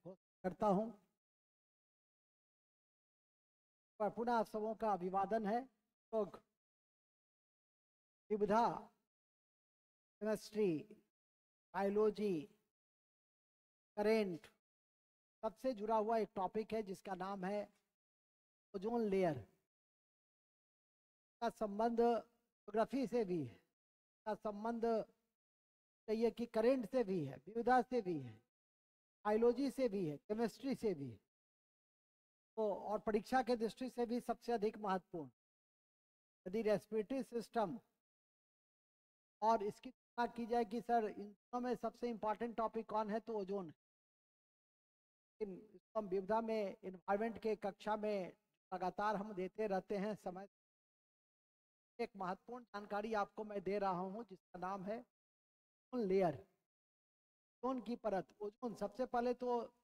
करता हूँ। पर पुनः आप सबों का अभिवादन है। लोग विविधा, केमिस्ट्री, बायोलॉजी, करेंट सबसे जुड़ा हुआ एक टॉपिक है जिसका नाम है ओजोन लेयर। का संबंध ज्योग्राफी से भी है, का संबंध चाहिए कि करेंट से भी है, विविधा से भी है, बायोलॉजी से भी है, केमिस्ट्री से भी है। तो और परीक्षा के दृष्टि से भी सबसे अधिक महत्वपूर्ण। यदि रेस्पिरेटरी सिस्टम और इसकी तुलना की जाए कि सर इन दोनों में सबसे इम्पोर्टेंट टॉपिक कौन है, तो ओजोन है। इसको हम विविधा में इन्वायरमेंट के कक्षा में लगातार हम देते रहते हैं। समय एक महत्वपूर्ण जानकारी आपको मैं दे रहा हूं जिसका नाम है ओजोन लेयर, ओजोन की परत। ओजोन, सबसे पहले तो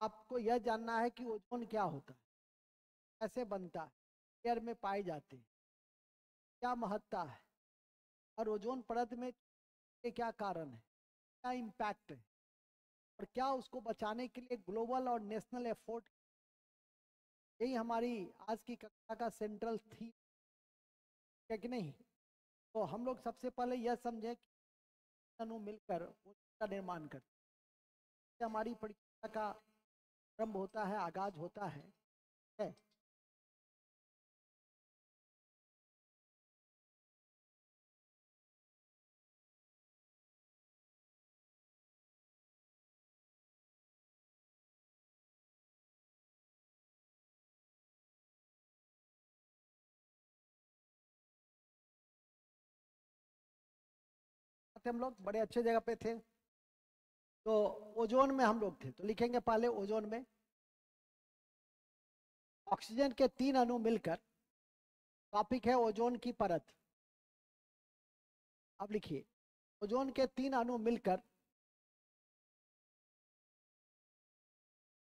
आपको यह जानना है कि ओजोन क्या होता है, कैसे बनता है, लेयर में पाए जाते हैं, क्या महत्ता है, और ओजोन परत में क्या कारण है, क्या इम्पैक्ट है, और क्या उसको बचाने के लिए ग्लोबल और नेशनल एफर्ट। यही हमारी आज की कक्षा का सेंट्रल थीम है कि नहीं। तो हम लोग सबसे पहले यह समझें कि अणु मिलकर उसका निर्माण करते हैं। हमारी परीक्षा का आरंभ होता है, आगाज होता है। हम लोग बड़े अच्छे जगह पे थे। तो ओजोन में हम लोग थे, तो लिखेंगे पहले ओजोन में ऑक्सीजन के 3 अणु मिलकर, टॉपिक है ओजोन की परत। अब लिखिए, ओजोन के 3 अणु मिलकर,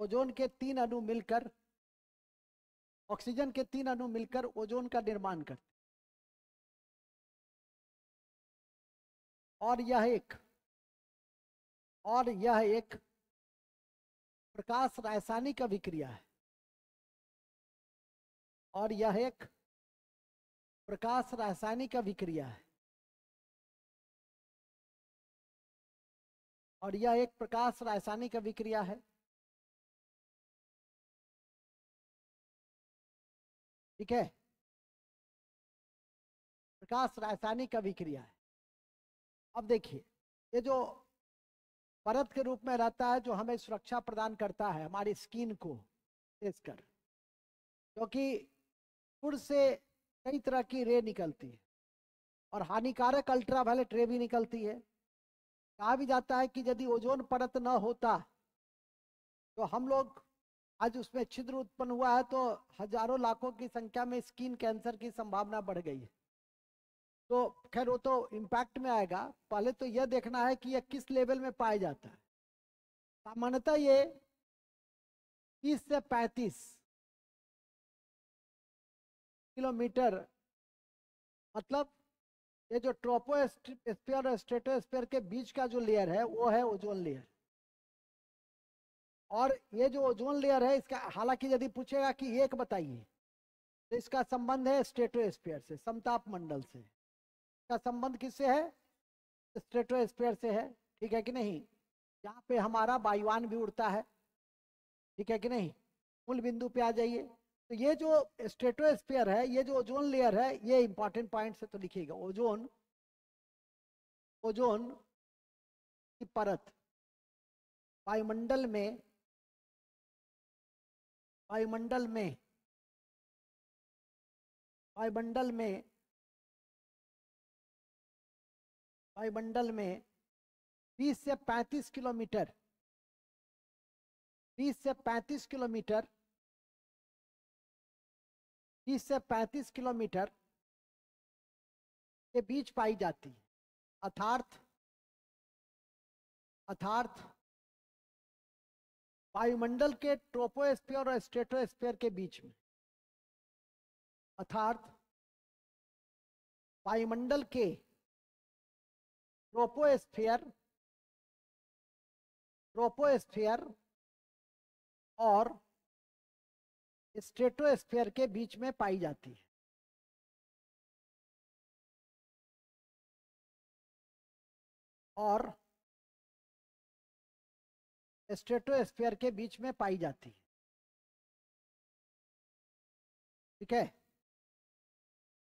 ओजोन के 3 अणु मिलकर, ऑक्सीजन के 3 अणु मिलकर ओजोन का निर्माण करते। और यह एक प्रकाश रासायनिक अभिक्रिया है। और यह एक प्रकाश रासायनिक अभिक्रिया है। और यह एक प्रकाश रासायनिक अभिक्रिया है। ठीक है, प्रकाश रासायनिक अभिक्रिया है। अब देखिए, ये जो परत के रूप में रहता है, जो हमें सुरक्षा प्रदान करता है हमारी स्किन को खासकर, क्योंकि सूर्य से कई तरह की रे निकलती है और हानिकारक अल्ट्रावायलेट रे भी निकलती है। कहा भी जाता है कि यदि ओजोन परत न होता तो हम लोग आज उसमें छिद्र उत्पन्न हुआ है, तो हजारों लाखों की संख्या में स्किन कैंसर की संभावना बढ़ गई है। तो खैर वो तो इम्पैक्ट में आएगा। पहले तो यह देखना है कि यह किस लेवल में पाया जाता है। सामान्यतः ये 30 से 35 किलोमीटर, मतलब ये जो ट्रोपोस्फीयर और स्ट्रेटोस्फीयर के बीच का जो लेयर है वो है ओजोन लेयर। और ये जो ओजोन लेयर है, इसका हालांकि यदि पूछेगा कि एक बताइए, तो इसका संबंध है स्ट्रेटोस्फीयर से, समताप मंडल से। इसका संबंध किससे है? स्ट्रेटोस्फीयर से है। ठीक है कि नहीं? यहाँ पे हमारा वायुयान भी उड़ता है। ठीक है कि नहीं? मूल बिंदु पे आ जाइए। तो ये जो स्ट्रेटोस्फीयर है, ये जो ओजोन लेयर है, ये इंपॉर्टेंट पॉइंट से तो लिखिएगा। ओजोन ओजोन की परत वायुमंडल में वायुमंडल में वायुमंडल में वायुमंडल में 20 से 35 किलोमीटर 20 से 35 किलोमीटर 30 से 35 किलोमीटर के बीच पाई जाती है। अर्थात वायुमंडल के ट्रोपोस्फीयर और स्ट्रेटोस्फीयर के बीच में। अर्थात वायुमंडल के ट्रोपोस्फीयर और स्ट्रेटोस्फेयर के बीच में पाई जाती है। और स्ट्रेटोस्फेयर के बीच में पाई जाती है। ठीक है,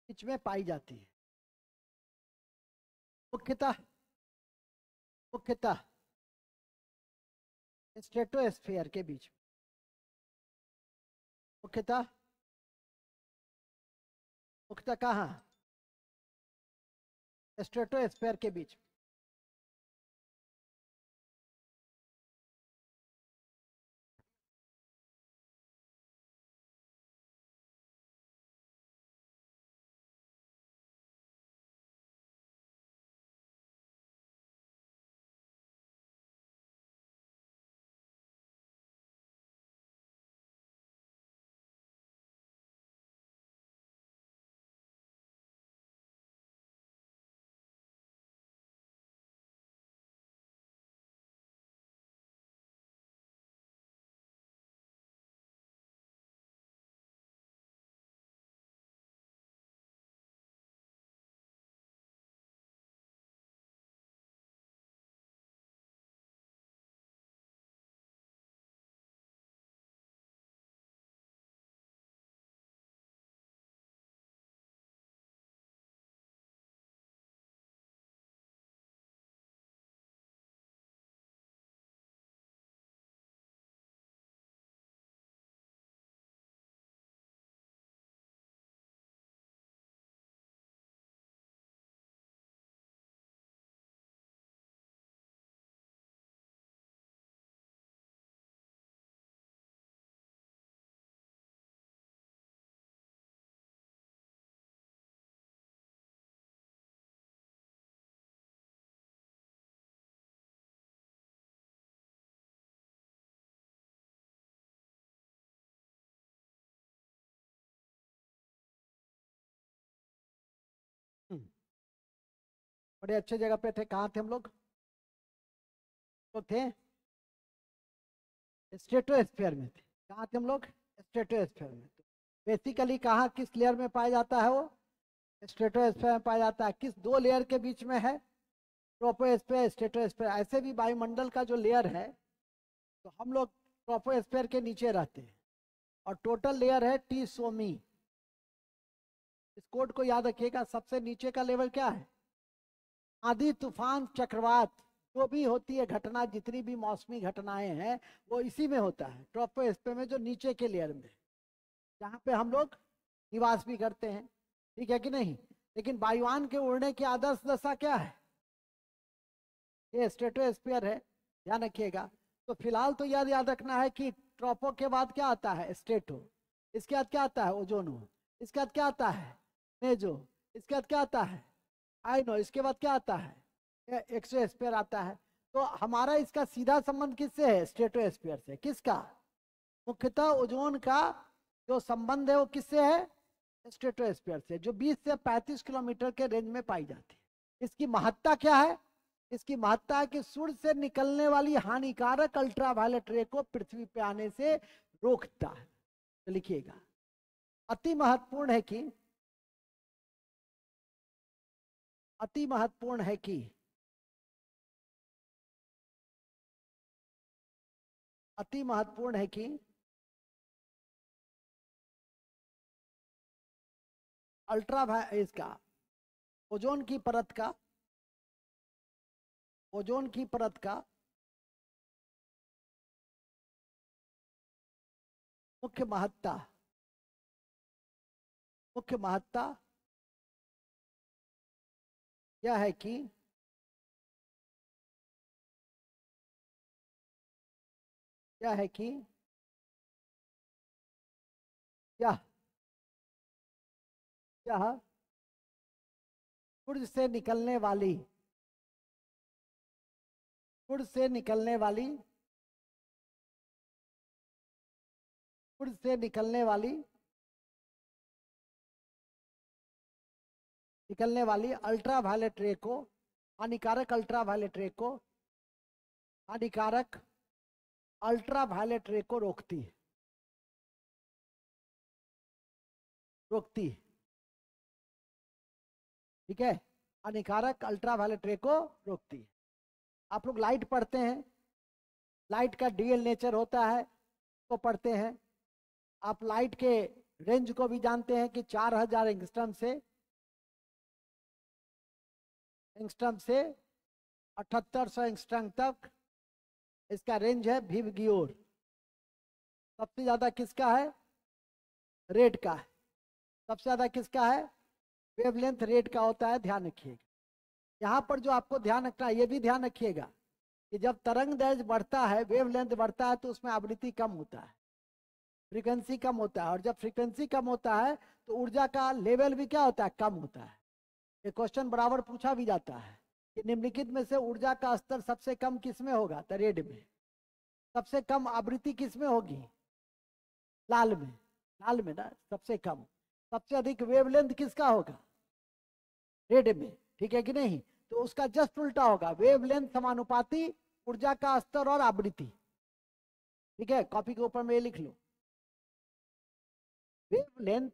बीच में पाई जाती है। मुख्यतः मुख्यतः स्ट्रेटोस्फेयर के बीच में, मुख्यतः मुख्यतः कहाँ? स्ट्रेटोस्फेयर के बीच में। बड़े अच्छे जगह पे थे। कहाँ थे हम लोग? तो थे स्ट्रेटोस्फेयर में थे। कहाँ थे हम लोग? स्ट्रेटोस्फेयर में। बेसिकली कहाँ, किस लेयर में पाया जाता है वो? स्ट्रेटोस्फेयर में पाया जाता है। किस दो लेयर के बीच में है? Troposphere, stratosphere. ऐसे भी वायुमंडल का जो लेयर है, तो हम लोग ट्रोपोस्फेयर के नीचे रहते हैं। और टोटल लेयर है टी सोमी। इस कोड को याद रखिएगा। सबसे नीचे का लेवल क्या है? आंधी, तूफान, चक्रवात, जो भी होती है घटना, जितनी भी मौसमी घटनाएं हैं, वो इसी में होता है, ट्रोपोस्फेयर में, जो नीचे के लेयर में, जहाँ पे हम लोग निवास भी करते हैं। ठीक है कि नहीं? लेकिन वायुयान के उड़ने की आदर्श दशा क्या है? ये स्ट्रेटोस्फीयर है, ध्यान रखिएगा। तो फिलहाल तो याद याद रखना है कि ट्रोपो के बाद क्या आता है? स्ट्रेटो। इसके बाद क्या आता है? ओजोनो। इसके बाद क्या आता है? मेजो। इसके बाद क्या आता है? आइनो। इसके बाद क्या आता है? एक्सोस्फीयर आता है। तो हमारा इसका सीधा संबंध किससे है? स्ट्रेटोस्फीयर से। किसका? मुख्यतः ओजोन का जो संबंध है वो किससे है? स्ट्रेटोस्फीयर से, जो 20 से 35 किलोमीटर के रेंज में पाई जाती है। इसकी महत्ता क्या है? इसकी महत्ता है कि सूर्य से निकलने वाली हानिकारक अल्ट्रावायलेट रे को पृथ्वी पे आने से रोकता है। तो लिखिएगा, अति महत्वपूर्ण है कि, अति महत्वपूर्ण है कि अति महत्वपूर्ण है कि इसका ओजोन की परत का, ओजोन की परत का मुख्य महत्ता, मुख्य महत्ता यह है कि यह है कि यह यह सूर्य से निकलने वाली, सूर्य से निकलने वाली, सूर्य से निकलने वाली अल्ट्रावायलेट रे को, हानिकारक अल्ट्रावायलेट रे को, हानिकारक अल्ट्रा वायलेट रे को रोकती है, रोकती है, ठीक है। हानिकारक अल्ट्रा वायलेट रे को रोकती है। आप लोग लाइट पढ़ते हैं, लाइट का डीएल नेचर होता है तो पढ़ते हैं। आप लाइट के रेंज को भी जानते हैं कि 4000 एंगस्ट्रम से 7800 एंगस्ट्रम तक इसका रेंज है। विवगियोर सबसे ज्यादा किसका है? रेड का है। सबसे ज्यादा किसका है? वेवलेंथ रेड का होता है, ध्यान रखिएगा। यहाँ पर जो आपको ध्यान रखना है, ये भी ध्यान रखिएगा कि जब तरंग दैर्घ्य बढ़ता है, वेवलेंथ बढ़ता है, तो उसमें आवृत्ति कम होता है, फ्रीक्वेंसी कम होता है। और जब फ्रीक्वेंसी कम होता है तो ऊर्जा का लेवल भी क्या होता है? कम होता है। ये क्वेश्चन बराबर पूछा भी जाता है कि निम्नलिखित में से ऊर्जा का स्तर सबसे कम किस में होगा? तो रेड में। सबसे कम आवृत्ति किस में होगी? लाल में। लाल में ना सबसे कम। सबसे अधिक वेवलेंथ किसका होगा? रेड में, ठीक है कि नहीं? तो उसका जस्ट उल्टा होगा, वेवलेंथ समानुपाती ऊर्जा का स्तर और आवृत्ति, ठीक है। कॉपी के ऊपर में ये लिख लो, वेवलेंथ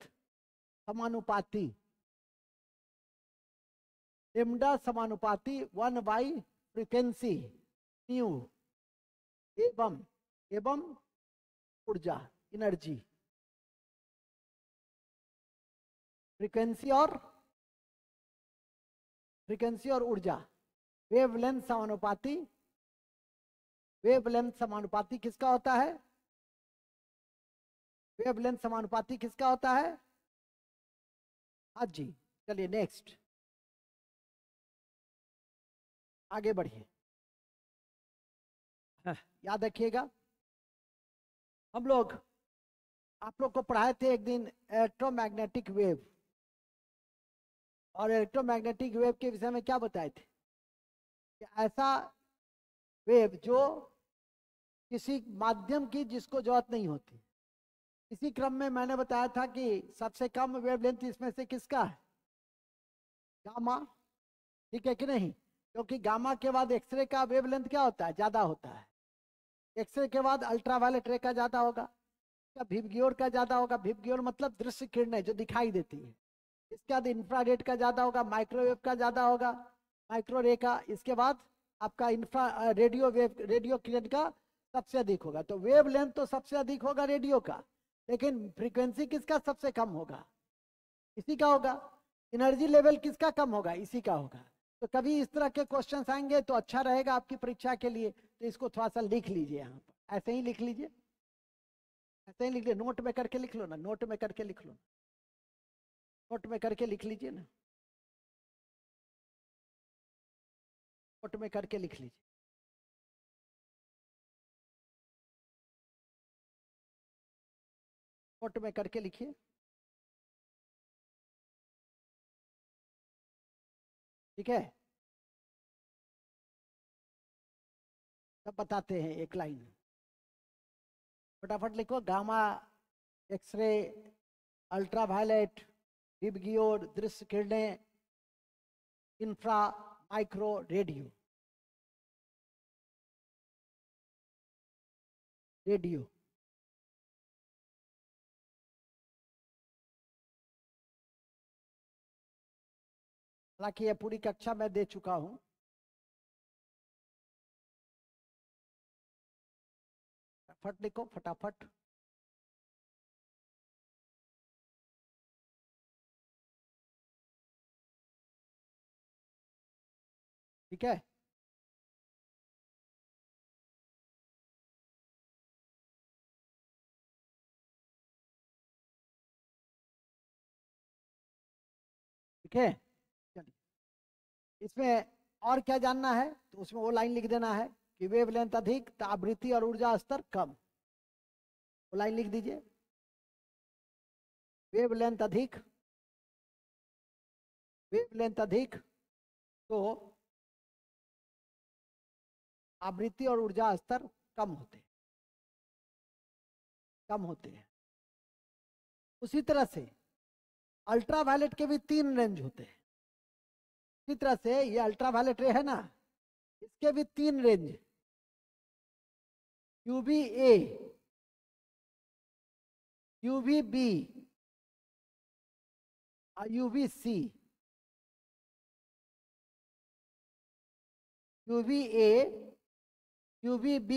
समानुपाती लेम्डा समानुपाती 1 फ्रीक्वेंसी न्यू एवं एवं ऊर्जा एनर्जी। फ्रीक्वेंसी और ऊर्जा। वेवलेंथ समानुपाती किसका होता है? वेवलेंथ समानुपाती किसका होता है? हाँ जी। चलिए नेक्स्ट, आगे बढ़िए। याद रखिएगा, हम लोग आप लोग को पढ़ाए थे एक दिन इलेक्ट्रोमैग्नेटिक वेव, और इलेक्ट्रोमैग्नेटिक वेव के विषय में क्या बताए थे कि ऐसा वेव जो किसी माध्यम की जिसको जरूरत नहीं होती। इसी क्रम में मैंने बताया था कि सबसे कम वेवलेंथ इसमें से किसका है? गामा, ठीक है कि नहीं? क्योंकि गामा के बाद एक्सरे का वेवलेंथ क्या होता है? ज्यादा होता है। एक्सरे के बाद अल्ट्रावायलेट रे का ज्यादा होगा, विबग्योर का ज्यादा होगा। विबग्योर मतलब दृश्य किरणें जो दिखाई देती है। इसके बाद इंफ्रारेड का ज्यादा होगा, माइक्रोवेव का ज्यादा होगा, माइक्रो रे का। इसके बाद आपका इंफ्रा रेडियो वेव, रेडियो किरण का सबसे अधिक होगा। तो वेव लेंथ तो सबसे अधिक होगा रेडियो का, लेकिन फ्रीक्वेंसी किसका सबसे कम होगा? इसी का होगा। एनर्जी लेवल किसका कम होगा? इसी का होगा। तो कभी इस तरह के क्वेश्चंस आएंगे तो अच्छा रहेगा आपकी परीक्षा के लिए। तो इसको थोड़ा सा लिख लीजिए, यहाँ पर ऐसे ही लिख लीजिए, ऐसे ही लिख लीजिए। नोट में करके लिख लो ना, नोट में करके लिख लो, नोट में करके लिख लीजिए ना, नोट में करके लिख लीजिए। नोट में करके लिखिए, ठीक है। सब बताते हैं एक लाइन, फटाफट लिखो। गामा, एक्सरे, अल्ट्रावायलेट, विबगियोर दृश्य किरणें, इंफ्रा, माइक्रो, रेडियो। रेडियो हालांकि ये पूरी कक्षा मैं दे चुका हूं। फटाफट लिखो, फटाफट। ठीक है, ठीक है। चलिए, इसमें और क्या जानना है तो उसमें वो लाइन लिख देना है कि वेवलेंथ अधिक तो आवृत्ति और ऊर्जा स्तर कम। वो लाइन लिख दीजिए, वेवलेंथ अधिक, वेवलेंथ अधिक तो आवृत्ति और ऊर्जा स्तर कम होते, कम होते हैं। उसी तरह से अल्ट्रावायलेट के भी 3 रेंज होते हैं। इसी तरह से ये अल्ट्रावायलेट रे है ना, इसके भी 3 range. UVA, UVB, UVC, UVA, UVB,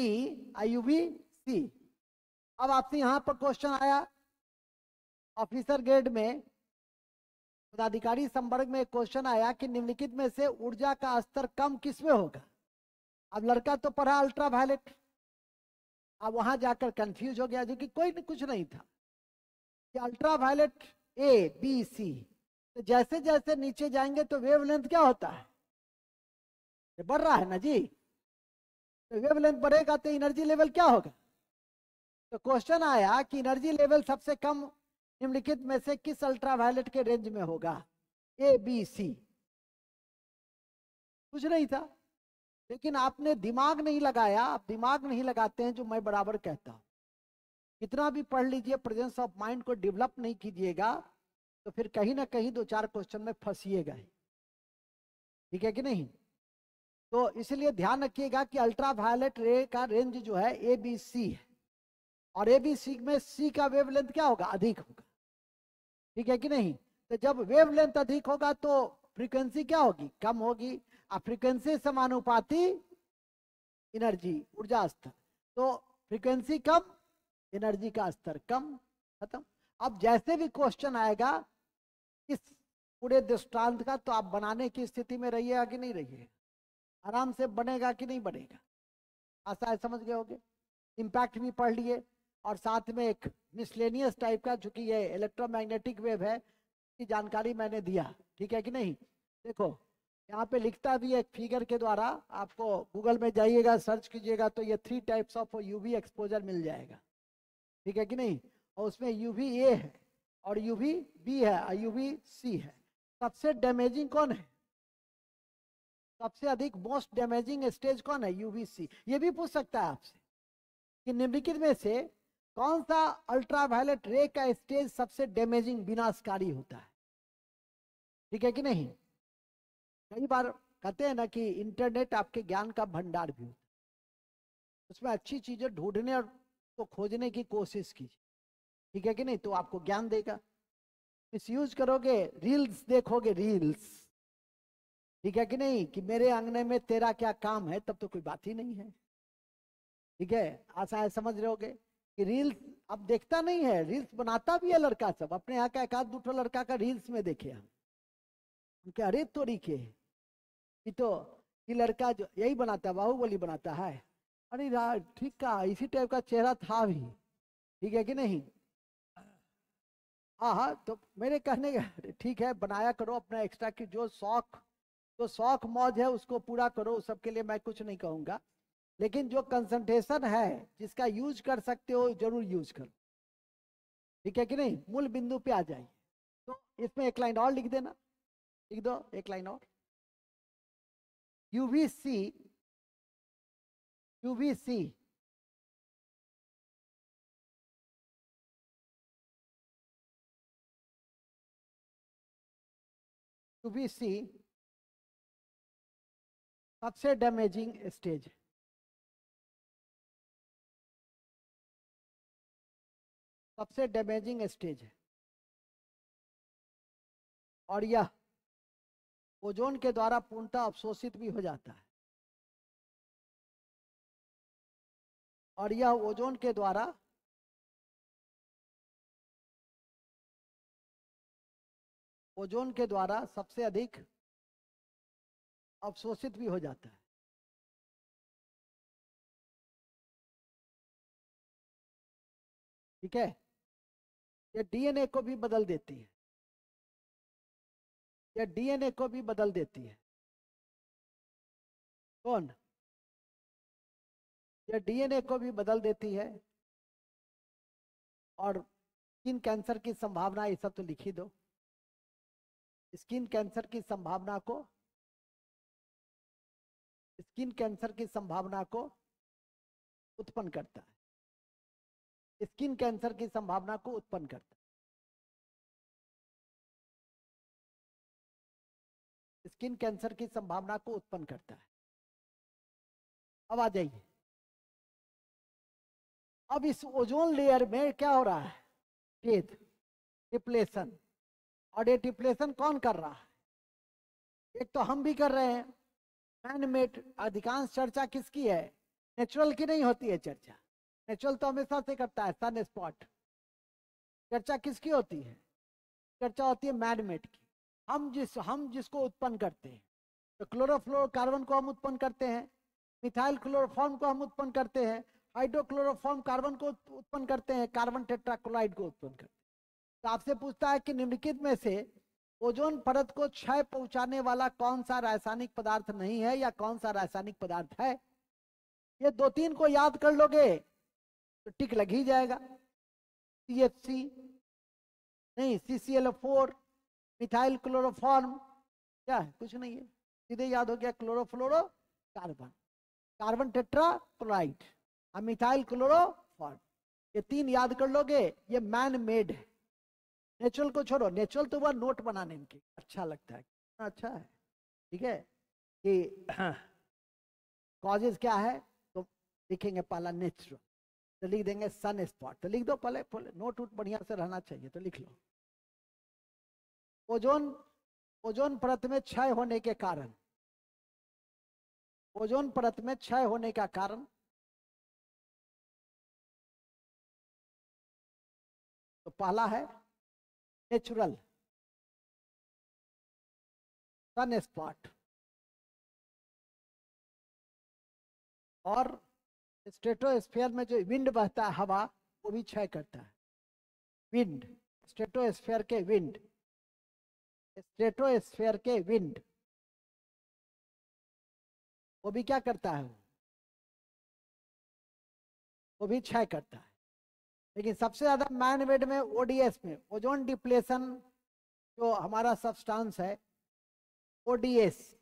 UVC। अब आपसे यहां पर क्वेश्चन आया ऑफिसर ग्रेड में, पदाधिकारी संवर्ग में क्वेश्चन आया कि निम्नलिखित में से ऊर्जा का स्तर कम किसमें होगा। अब लड़का तो पढ़ा अल्ट्रा वायलेट, अब वहां जाकर कंफ्यूज हो गया, जो कि कोई कुछ नहीं था कि ultraviolet A B C. तो जैसे जैसे नीचे जाएंगे तो वेवलेंथ क्या होता है, ये बढ़ रहा है ना जी। तो वेवलेंथ बढ़ेगा तो एनर्जी लेवल क्या होगा। तो क्वेश्चन आया कि एनर्जी लेवल सबसे कम निम्नलिखित में से किस अल्ट्रा वायलेट के रेंज में होगा, ए बी सी। कुछ नहीं था, लेकिन आपने दिमाग नहीं लगाया। आप दिमाग नहीं लगाते हैं, जो मैं बराबर कहता हूं। कितना भी पढ़ लीजिए, प्रेजेंस ऑफ माइंड को डेवलप नहीं कीजिएगा तो फिर कहीं ना कहीं 2-4 क्वेश्चन में फंसिएगा ही। ठीक है कि नहीं। तो इसलिए ध्यान रखिएगा कि अल्ट्रा वायलेट रे का रेंज जो है ए बी सी है, और ए बी सी में सी का वेवलेंथ क्या होगा, अधिक होगा। ठीक है कि नहीं। तो जब वेवलेंथ अधिक होगा तो फ्रीक्वेंसी क्या होगी, कम होगी। और फ्रीक्वेंसी समानुपाती एनर्जी, ऊर्जा स्तर। तो फ्रीक्वेंसी कम, एनर्जी का स्तर कम, खत्म। अब जैसे भी क्वेश्चन आएगा इस पूरे दृष्टांत का, तो आप बनाने की स्थिति में रहिएगा कि नहीं रहिएगा, आराम से बनेगा कि नहीं बनेगा। आशा है समझ गए होंगे। इम्पैक्ट भी पढ़ लिए, और साथ में एक मिसलेनियस टाइप का, चूंकि ये इलेक्ट्रोमैग्नेटिक वेव है, की जानकारी मैंने दिया। ठीक है कि नहीं। देखो यहाँ पे लिखता भी है एक फिगर के द्वारा, आपको गूगल में जाइएगा सर्च कीजिएगा तो ये 3 टाइप्स ऑफ यूवी एक्सपोजर मिल जाएगा। ठीक है कि नहीं। और उसमें UVA है और UVB है और UVC है। सबसे डैमेजिंग कौन है, सबसे अधिक मोस्ट डैमेजिंग स्टेज कौन है, UVC। ये भी पूछ सकता है आपसे कि निम्नलिखित में से कौन सा अल्ट्रावायलेट रे का स्टेज सबसे डैमेजिंग विनाशकारी होता है। ठीक है कि नहीं। कई बार कहते हैं ना कि इंटरनेट आपके ज्ञान का भंडार भी होता है, उसमें अच्छी चीजें ढूंढने और तो खोजने की कोशिश कीजिए। ठीक है कि नहीं, तो आपको ज्ञान देगा। मिसयूज करोगे, रील्स देखोगे, रील्स, ठीक है कि नहीं, कि मेरे अंगने में तेरा क्या काम है, तब तो कोई बात ही नहीं है। ठीक है, आशा है समझ रहे होगे कि रील्स अब देखता नहीं है, रील्स बनाता भी है लड़का सब। अपने यहाँ का एक आध दूठो लड़का का रील्स में देखे हम, उनके अरे तरीके ये तो, ये लड़का जो यही बनाता है, बाहुबली बनाता है। अरे यार ठीक का इसी टाइप का चेहरा था भी। ठीक है कि नहीं। हाँ हाँ, तो मेरे कहने का ठीक है, बनाया करो अपना एक्स्ट्रा की जो शौक, जो शौक मौज है उसको पूरा करो, सबके लिए मैं कुछ नहीं कहूंगा। लेकिन जो कंसंट्रेशन है, जिसका यूज कर सकते हो जरूर यूज करो। ठीक है कि नहीं, मूल बिंदु पे आ जाइए। तो इसमें एक लाइन और लिख देना, लिख दो एक लाइन और। यूवीसी, यूवीसी यूवीसी सबसे डैमेजिंग स्टेज, सबसे डैमेजिंग स्टेज है। और यह ओजोन के द्वारा पूर्णतः अवशोषित भी हो जाता है। और यह ओजोन के द्वारा सबसे अधिक अवशोषित भी हो जाता है। ठीक है, ये डीएनए को भी बदल देती है, ये डीएनए को भी बदल देती है। कौन, ये डीएनए को भी बदल देती है। और स्किन कैंसर की संभावना, ये सब तो लिख ही दो। स्किन कैंसर की संभावना को, स्किन कैंसर की संभावना को उत्पन्न करता है, स्किन कैंसर की संभावना को उत्पन्न करता है, स्किन कैंसर की संभावना को उत्पन्न करता है। अब आ जाइए, अब इस ओजोन लेयर में क्या हो रहा है, छेद, डिप्लेशन। और ये डिप्लेशन कौन कर रहा है? एक तो हम भी कर रहे हैं, मैन मेड। अधिकांश चर्चा किसकी है? नेचुरल की नहीं होती है चर्चा। नेचुरल तो हमेशा से करता है, सन स्पॉट। चर्चा किसकी होती है? चर्चा होती है मैन मेड की। हम जिसको उत्पन्न करते हैं, तो क्लोरोफ्लोरोकार्बन को हम उत्पन्न करते हैं, मिथाइल क्लोरोफॉर्म को हम उत्पन्न करते हैं, हाइड्रोक्लोरोफॉर्म कार्बन को उत्पन्न करते हैं, कार्बन टेट्राक्लोराइड को उत्पन्न करते हैं। तो आपसे पूछता है कि निम्नलिखित में से ओजोन परत को क्षय पहुंचाने वाला कौन सा रासायनिक पदार्थ नहीं है, या कौन सा रासायनिक पदार्थ है? ये 2-3 को याद कर लोगे तो टिक लग ही जाएगा। CFC नहीं, CCl4, मिथाइल क्लोरोफॉर्म, क्या है? कुछ नहीं है, सीधे याद हो गया क्लोरोफ्लोरो कार्बन, कार्बन टेट्राक्लोराइड और मिथाइल क्लोरोफॉर्म। ये 3 याद कर लोगे, ये मैन मेड है। नेचुरल को छोड़ो, नेचुरल तो वह नोट बनाने में अच्छा लगता है, अच्छा है, ठीक है। कि कॉजेज क्या है, तो लिखेंगे पहला नेचुरल, तो लिख देंगे सन स्पॉट। तो लिख दो पहले, नोट उट बढ़िया से रहना चाहिए, तो लिख लो। ओजोन परत में क्षय होने के कारण, ओजोन परत में क्षय होने का कारण, तो पहला है नेचुरल, सन स्पॉट। और स्ट्रेटोस्फीयर में जो विंड बहता है, हवा, वो भी क्षय करता है। विंड, स्ट्रेटोस्फीयर के विंड, स्ट्रेटोस्फीयर के विंड, वो भी क्या करता है? वो भी क्षय करता है। लेकिन सबसे ज्यादा मैन मेड में ओडीएस में, ओजोन डिप्लेशन जो हमारा सब्सटेंस है, ओडीएस,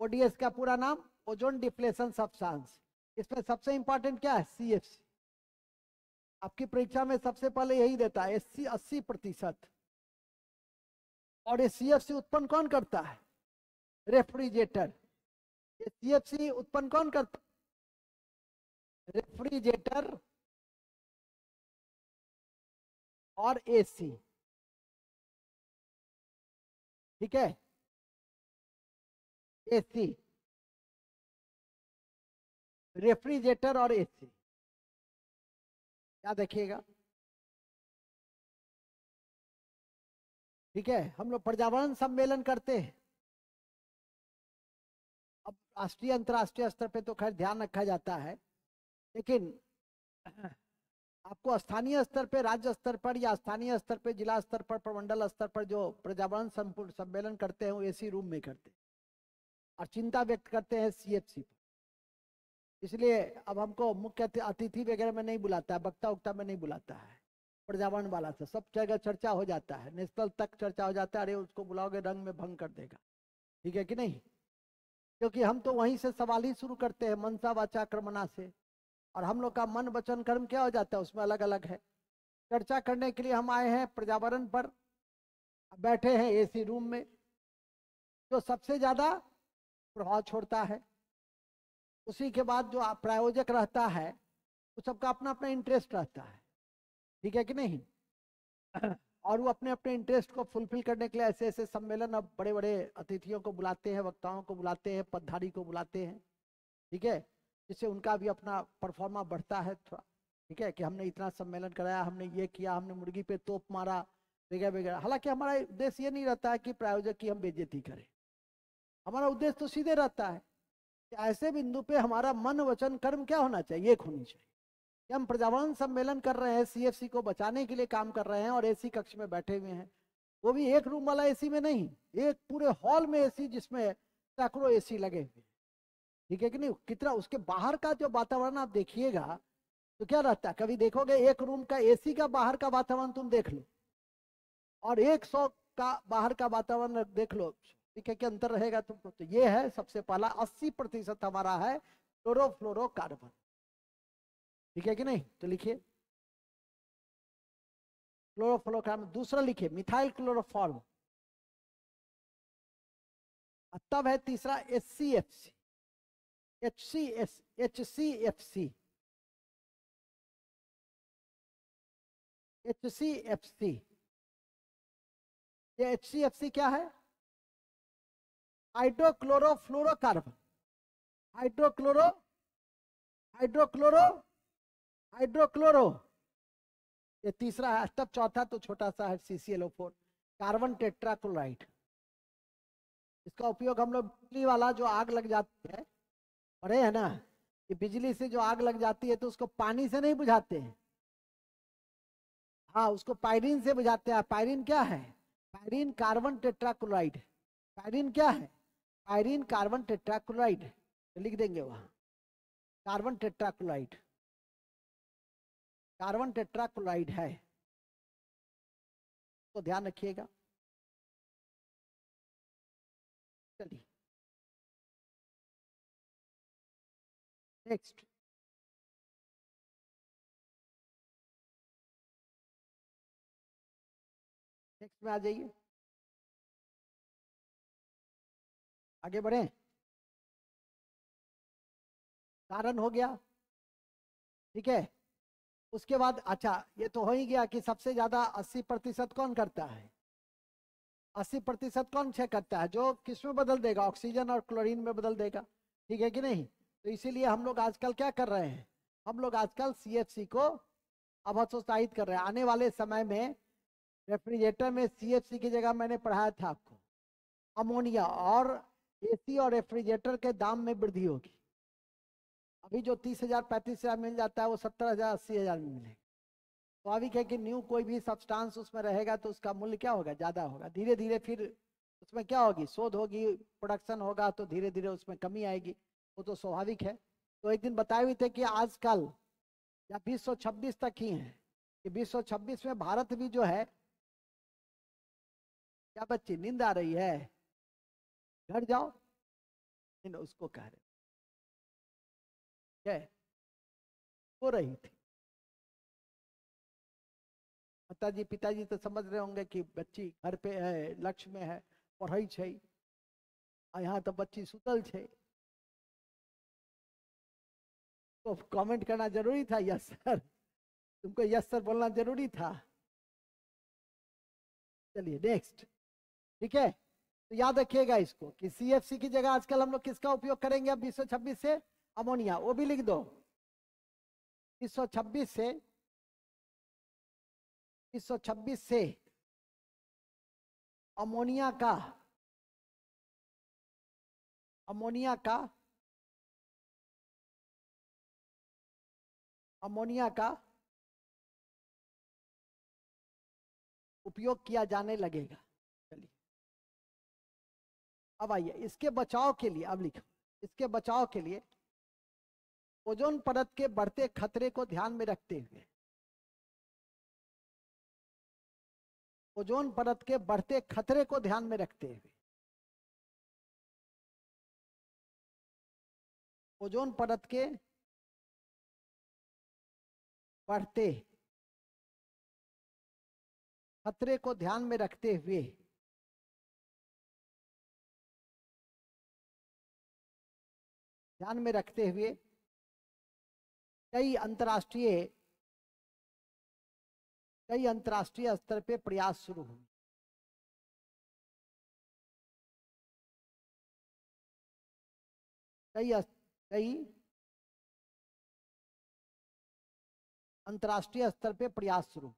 ओडीएस का पूरा नाम ओजोन डिप्लेशन सब्सटेंस। इसमें सबसे इंपॉर्टेंट क्या है? CFC। आपकी परीक्षा में सबसे पहले यही देता है, 80%। और ये CFC उत्पन्न कौन करता है? रेफ्रिजरेटर। ये CFC उत्पन्न कौन करता है? रेफ्रिजरेटर और AC, ठीक है। AC, रेफ्रिजरेटर और AC, क्या देखिएगा, ठीक है। हम लोग पर्यावरण सम्मेलन करते हैं। अब राष्ट्रीय अंतर्राष्ट्रीय स्तर पे तो खैर ध्यान रखा जाता है, लेकिन आपको स्थानीय स्तर पे, राज्य स्तर पर, या स्थानीय स्तर पे, जिला स्तर पर, प्रमंडल स्तर पर जो पर्यावरण सम्मेलन करते हैं, वो AC रूम में करते हैं और चिंता व्यक्त करते हैं CFC पर। इसलिए अब हमको मुख्य अतिथि वगैरह में नहीं बुलाता है, वक्ता उक्ता में नहीं बुलाता है, पर्यावरण वाला से सब जगह चर्चा हो जाता है, नेशनल तक चर्चा हो जाता है। अरे उसको बुलाओगे रंग में भंग कर देगा, ठीक है कि नहीं? क्योंकि हम तो वहीं से सवाल ही शुरू करते हैं, मनसा वाचा कर्मणा से। और हम लोग का मन वचन कर्म क्या हो जाता है, उसमें अलग अलग है। चर्चा करने के लिए हम आए हैं पर्यावरण पर, बैठे हैं AC रूम में। जो सबसे ज्यादा प्रभाव छोड़ता है, उसी के बाद जो प्रायोजक रहता है, वो सबका अपना अपना इंटरेस्ट रहता है, ठीक है कि नहीं? और वो अपने अपने इंटरेस्ट को फुलफिल करने के लिए ऐसे ऐसे सम्मेलन, अब बड़े बड़े अतिथियों को बुलाते हैं, वक्ताओं को बुलाते हैं, पदधारी को बुलाते हैं, ठीक है। जिससे उनका भी अपना परफॉर्मा बढ़ता है थोड़ा, ठीक है, कि हमने इतना सम्मेलन कराया, हमने ये किया, हमने मुर्गी पे तोप मारा वगैरह वगैरह। हालांकि हमारा उद्देश्य ये नहीं रहता है कि प्रायोजक की हम बेइज्जती करें। हमारा उद्देश्य तो सीधे रहता है कि ऐसे बिंदु पे हमारा मन वचन कर्म क्या होना चाहिए, एक होनी चाहिए कि हम पर्यावरण सम्मेलन कर रहे हैं, CFC को बचाने के लिए काम कर रहे हैं, और AC कक्ष में बैठे हुए हैं। वो भी एक रूम वाला AC में नहीं, एक पूरे हॉल में AC, जिसमें सैकड़ों AC लगे हुए, ठीक है कि नहीं? कितना उसके बाहर का जो वातावरण आप देखिएगा तो क्या रहता है, कभी देखोगे एक रूम का AC का बाहर का वातावरण तुम देख लो, और 100 का बाहर का वातावरण देख लो, ठीक है, कि अंतर रहेगा तुमको। तो ये है सबसे पहला, 80% हमारा है क्लोरोफ्लोरोकार्बन, ठीक है कि नहीं? तो लिखिए क्लोरोफ्लोरोकार्बन। दूसरा लिखिए मिथाइल क्लोरोफॉर्म। तब है तीसरा HCFC, HCFC। HCFC। ये HCFC क्या है? हाइड्रोक्लोरोफ्लोरोकार्बन। हाइड्रोक्लोरो हाइड्रोक्लोरो हाइड्रोक्लोरो, ये तीसरा है। तब चौथा तो छोटा सा है, CClO4, कार्बन टेट्राक्लोराइड। इसका उपयोग हम लोग बिजली वाला जो आग लग जाती है, पढ़े है ना, कि बिजली से जो आग लग जाती है तो उसको पानी से नहीं बुझाते हैं, हाँ, उसको पायरीन से बुझाते हैं। पायरीन क्या है? Pyrene carbon tetrachloride. पायरीन क्या है? Pyrene carbon tetrachloride. तो लिख देंगे वहां कार्बन टेट्राक्लोराइड। कार्बन टेट्राक्लोराइड है, तो ध्यान रखिएगा। चलिए नेक्स्ट। नेक्स्ट में आ जाइए, आगे बढ़े। कारण हो गया, ठीक है। उसके बाद अच्छा, ये तो हो ही गया कि सबसे ज्यादा 80% कौन करता है? 80% कौन से करता है? जो किसमें बदल देगा? ऑक्सीजन और क्लोरीन में बदल देगा, ठीक है कि नहीं? तो इसीलिए हम लोग आजकल क्या कर रहे हैं? हम लोग आजकल CFC को अब हतोत्साहित कर रहे हैं। आने वाले समय में रेफ्रिजरेटर में CFC की जगह मैंने पढ़ाया था आपको अमोनिया, और AC और रेफ्रिजरेटर के दाम में वृद्धि होगी। अभी जो 30,000 35,000 मिल जाता है वो 70,000 80,000 में मिलेगा। स्वाभाविक है कि न्यू कोई भी सब्सटेंस उसमें रहेगा तो उसका मूल्य क्या होगा? ज्यादा होगा। धीरे धीरे फिर उसमें क्या होगी? शोध होगी, प्रोडक्शन होगा, तो धीरे धीरे उसमें कमी आएगी, वो तो स्वाभाविक है। तो एक दिन बताए हुए थे कि आजकल या 2026 तक ही है कि 2026 में भारत भी जो है, क्या बच्ची नींद आ रही है? घर जाओ, उसको कह रहे है हो रही थी। माताजी पिताजी तो समझ रहे होंगे कि बच्ची घर पे है, लक्ष्य में है, पढ़ई छे, यहाँ तो बच्ची सुतल छे। तो कमेंट करना जरूरी था, यस सर, तुमको यस सर बोलना जरूरी था। चलिए नेक्स्ट, ठीक है। तो याद रखिएगा इसको कि CFC की जगह आजकल हम लोग किसका उपयोग करेंगे? अब 2026 से अमोनिया, वो भी लिख दो। 2026 से 2026 से अमोनिया का अमोनिया का अमोनिया का उपयोग किया जाने लगेगा। चलिए अब आइए इसके बचाव के लिए, अब लिखो इसके बचाव के लिए ओजोन परत के बढ़ते खतरे को ध्यान में रखते हुए, ओजोन परत के बढ़ते खतरे को ध्यान में रखते हुए, ओजोन परत के बढ़ते खतरे को ध्यान में रखते हुए कई अंतर्राष्ट्रीय स्तर पे प्रयास शुरू हुए। कई अंतर्राष्ट्रीय स्तर पे प्रयास शुरू।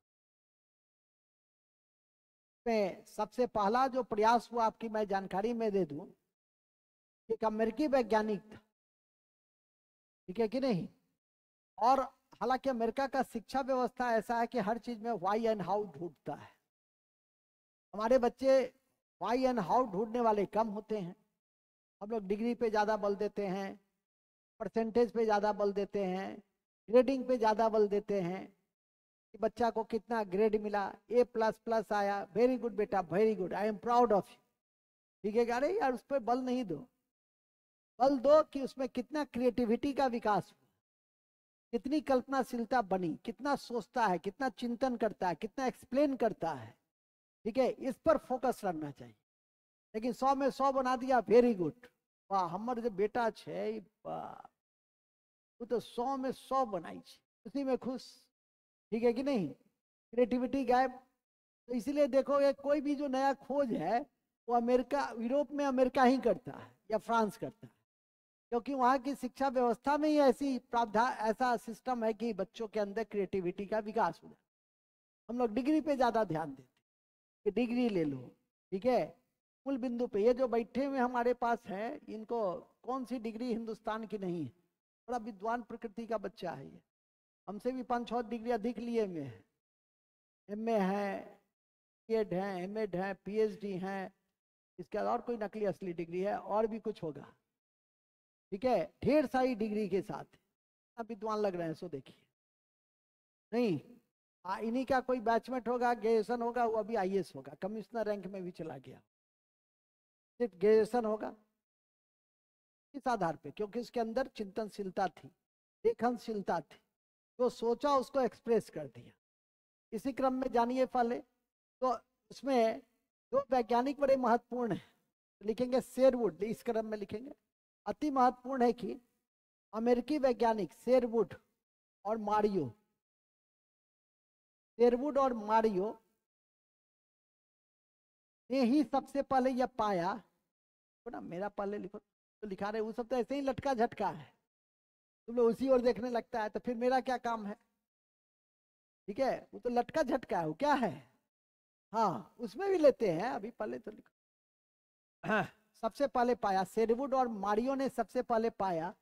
में सबसे पहला जो प्रयास हुआ, आपकी मैं जानकारी में दे दूं, एक अमेरिकी वैज्ञानिक था, ठीक है कि नहीं? और हालांकि अमेरिका का शिक्षा व्यवस्था ऐसा है कि हर चीज में व्हाई एंड हाउ ढूंढता है। हमारे बच्चे व्हाई एंड हाउ ढूंढने वाले कम होते हैं। हम लोग डिग्री पे ज्यादा बल देते हैं, परसेंटेज पे ज्यादा बल देते हैं, ग्रेडिंग पे ज्यादा बल देते हैं कि बच्चा को कितना ग्रेड मिला, A++ आया, वेरी गुड बेटा, very good, I am proud of you, ठीक है? अरे यार उस पर बल नहीं दो, बल दो कि उसमें कितना क्रिएटिविटी का विकास हुआ, कितनी कल्पनाशीलता बनी, कितना सोचता है, कितना चिंतन करता है, कितना एक्सप्लेन करता है, ठीक है? इस पर फोकस रखना चाहिए। लेकिन 100 में 100 बना दिया, वेरी गुड, वाह हमर जो बेटा छे वो तो 100 में 100 बनाई, उसी में खुश, ठीक है कि नहीं? क्रिएटिविटी गायब। तो इसीलिए देखो ये कोई भी जो नया खोज है वो अमेरिका, यूरोप में अमेरिका ही करता है या फ्रांस करता है, क्योंकि वहाँ की शिक्षा व्यवस्था में ही ऐसी प्रावधान, ऐसा सिस्टम है कि बच्चों के अंदर क्रिएटिविटी का विकास हो जाता है। हम लोग डिग्री पे ज्यादा ध्यान देते हैं कि डिग्री ले लो, ठीक है। मूल बिंदु पे ये जो बैठे हुए हमारे पास है, इनको कौन सी डिग्री हिंदुस्तान की नहीं है, बड़ा विद्वान प्रकृति का बच्चा है ये, हमसे भी 5-6 डिग्री अधिक लिए हुए हैं, एमए है, बीएड है, एमएड है, पीएचडी है, इसके बाद और कोई नकली असली डिग्री है और भी कुछ होगा, ठीक है, ढेर सारी डिग्री के साथ आप विद्वान लग रहे हैं। सो देखिए नहीं, इन्हीं का कोई बैचमेट होगा, ग्रेजुएशन होगा, वो अभी आईएएस होगा, कमिश्नर रैंक में भी चला गया, सिर्फ ग्रेजुएशन होगा। इस आधार पे क्योंकि उसके अंदर चिंतनशीलता थी, लेखनशीलता थी, जो सोचा उसको एक्सप्रेस कर दिया। इसी क्रम में जानिए फले, तो उसमें दो वैज्ञानिक बड़े महत्वपूर्ण हैं, लिखेंगे शेरवुड, इस क्रम में लिखेंगे। अति महत्वपूर्ण है कि अमेरिकी वैज्ञानिक शेरवुड और मारियो, शेरवुड और मारियो ने ही सबसे पहले यह पाया, तो ना मेरा पहले लिखो तो लिखा रहे, वो सब तो ऐसे ही लटका झटका है, तुम लोग उसी ओर देखने लगता है, तो फिर मेरा क्या काम है, ठीक है, वो तो लटका झटका है, वो क्या है, हाँ उसमें भी लेते हैं, अभी पहले तो लिखो। हाँ, सबसे पहले पाया, शेरवुड और मारियो ने सबसे पहले पाया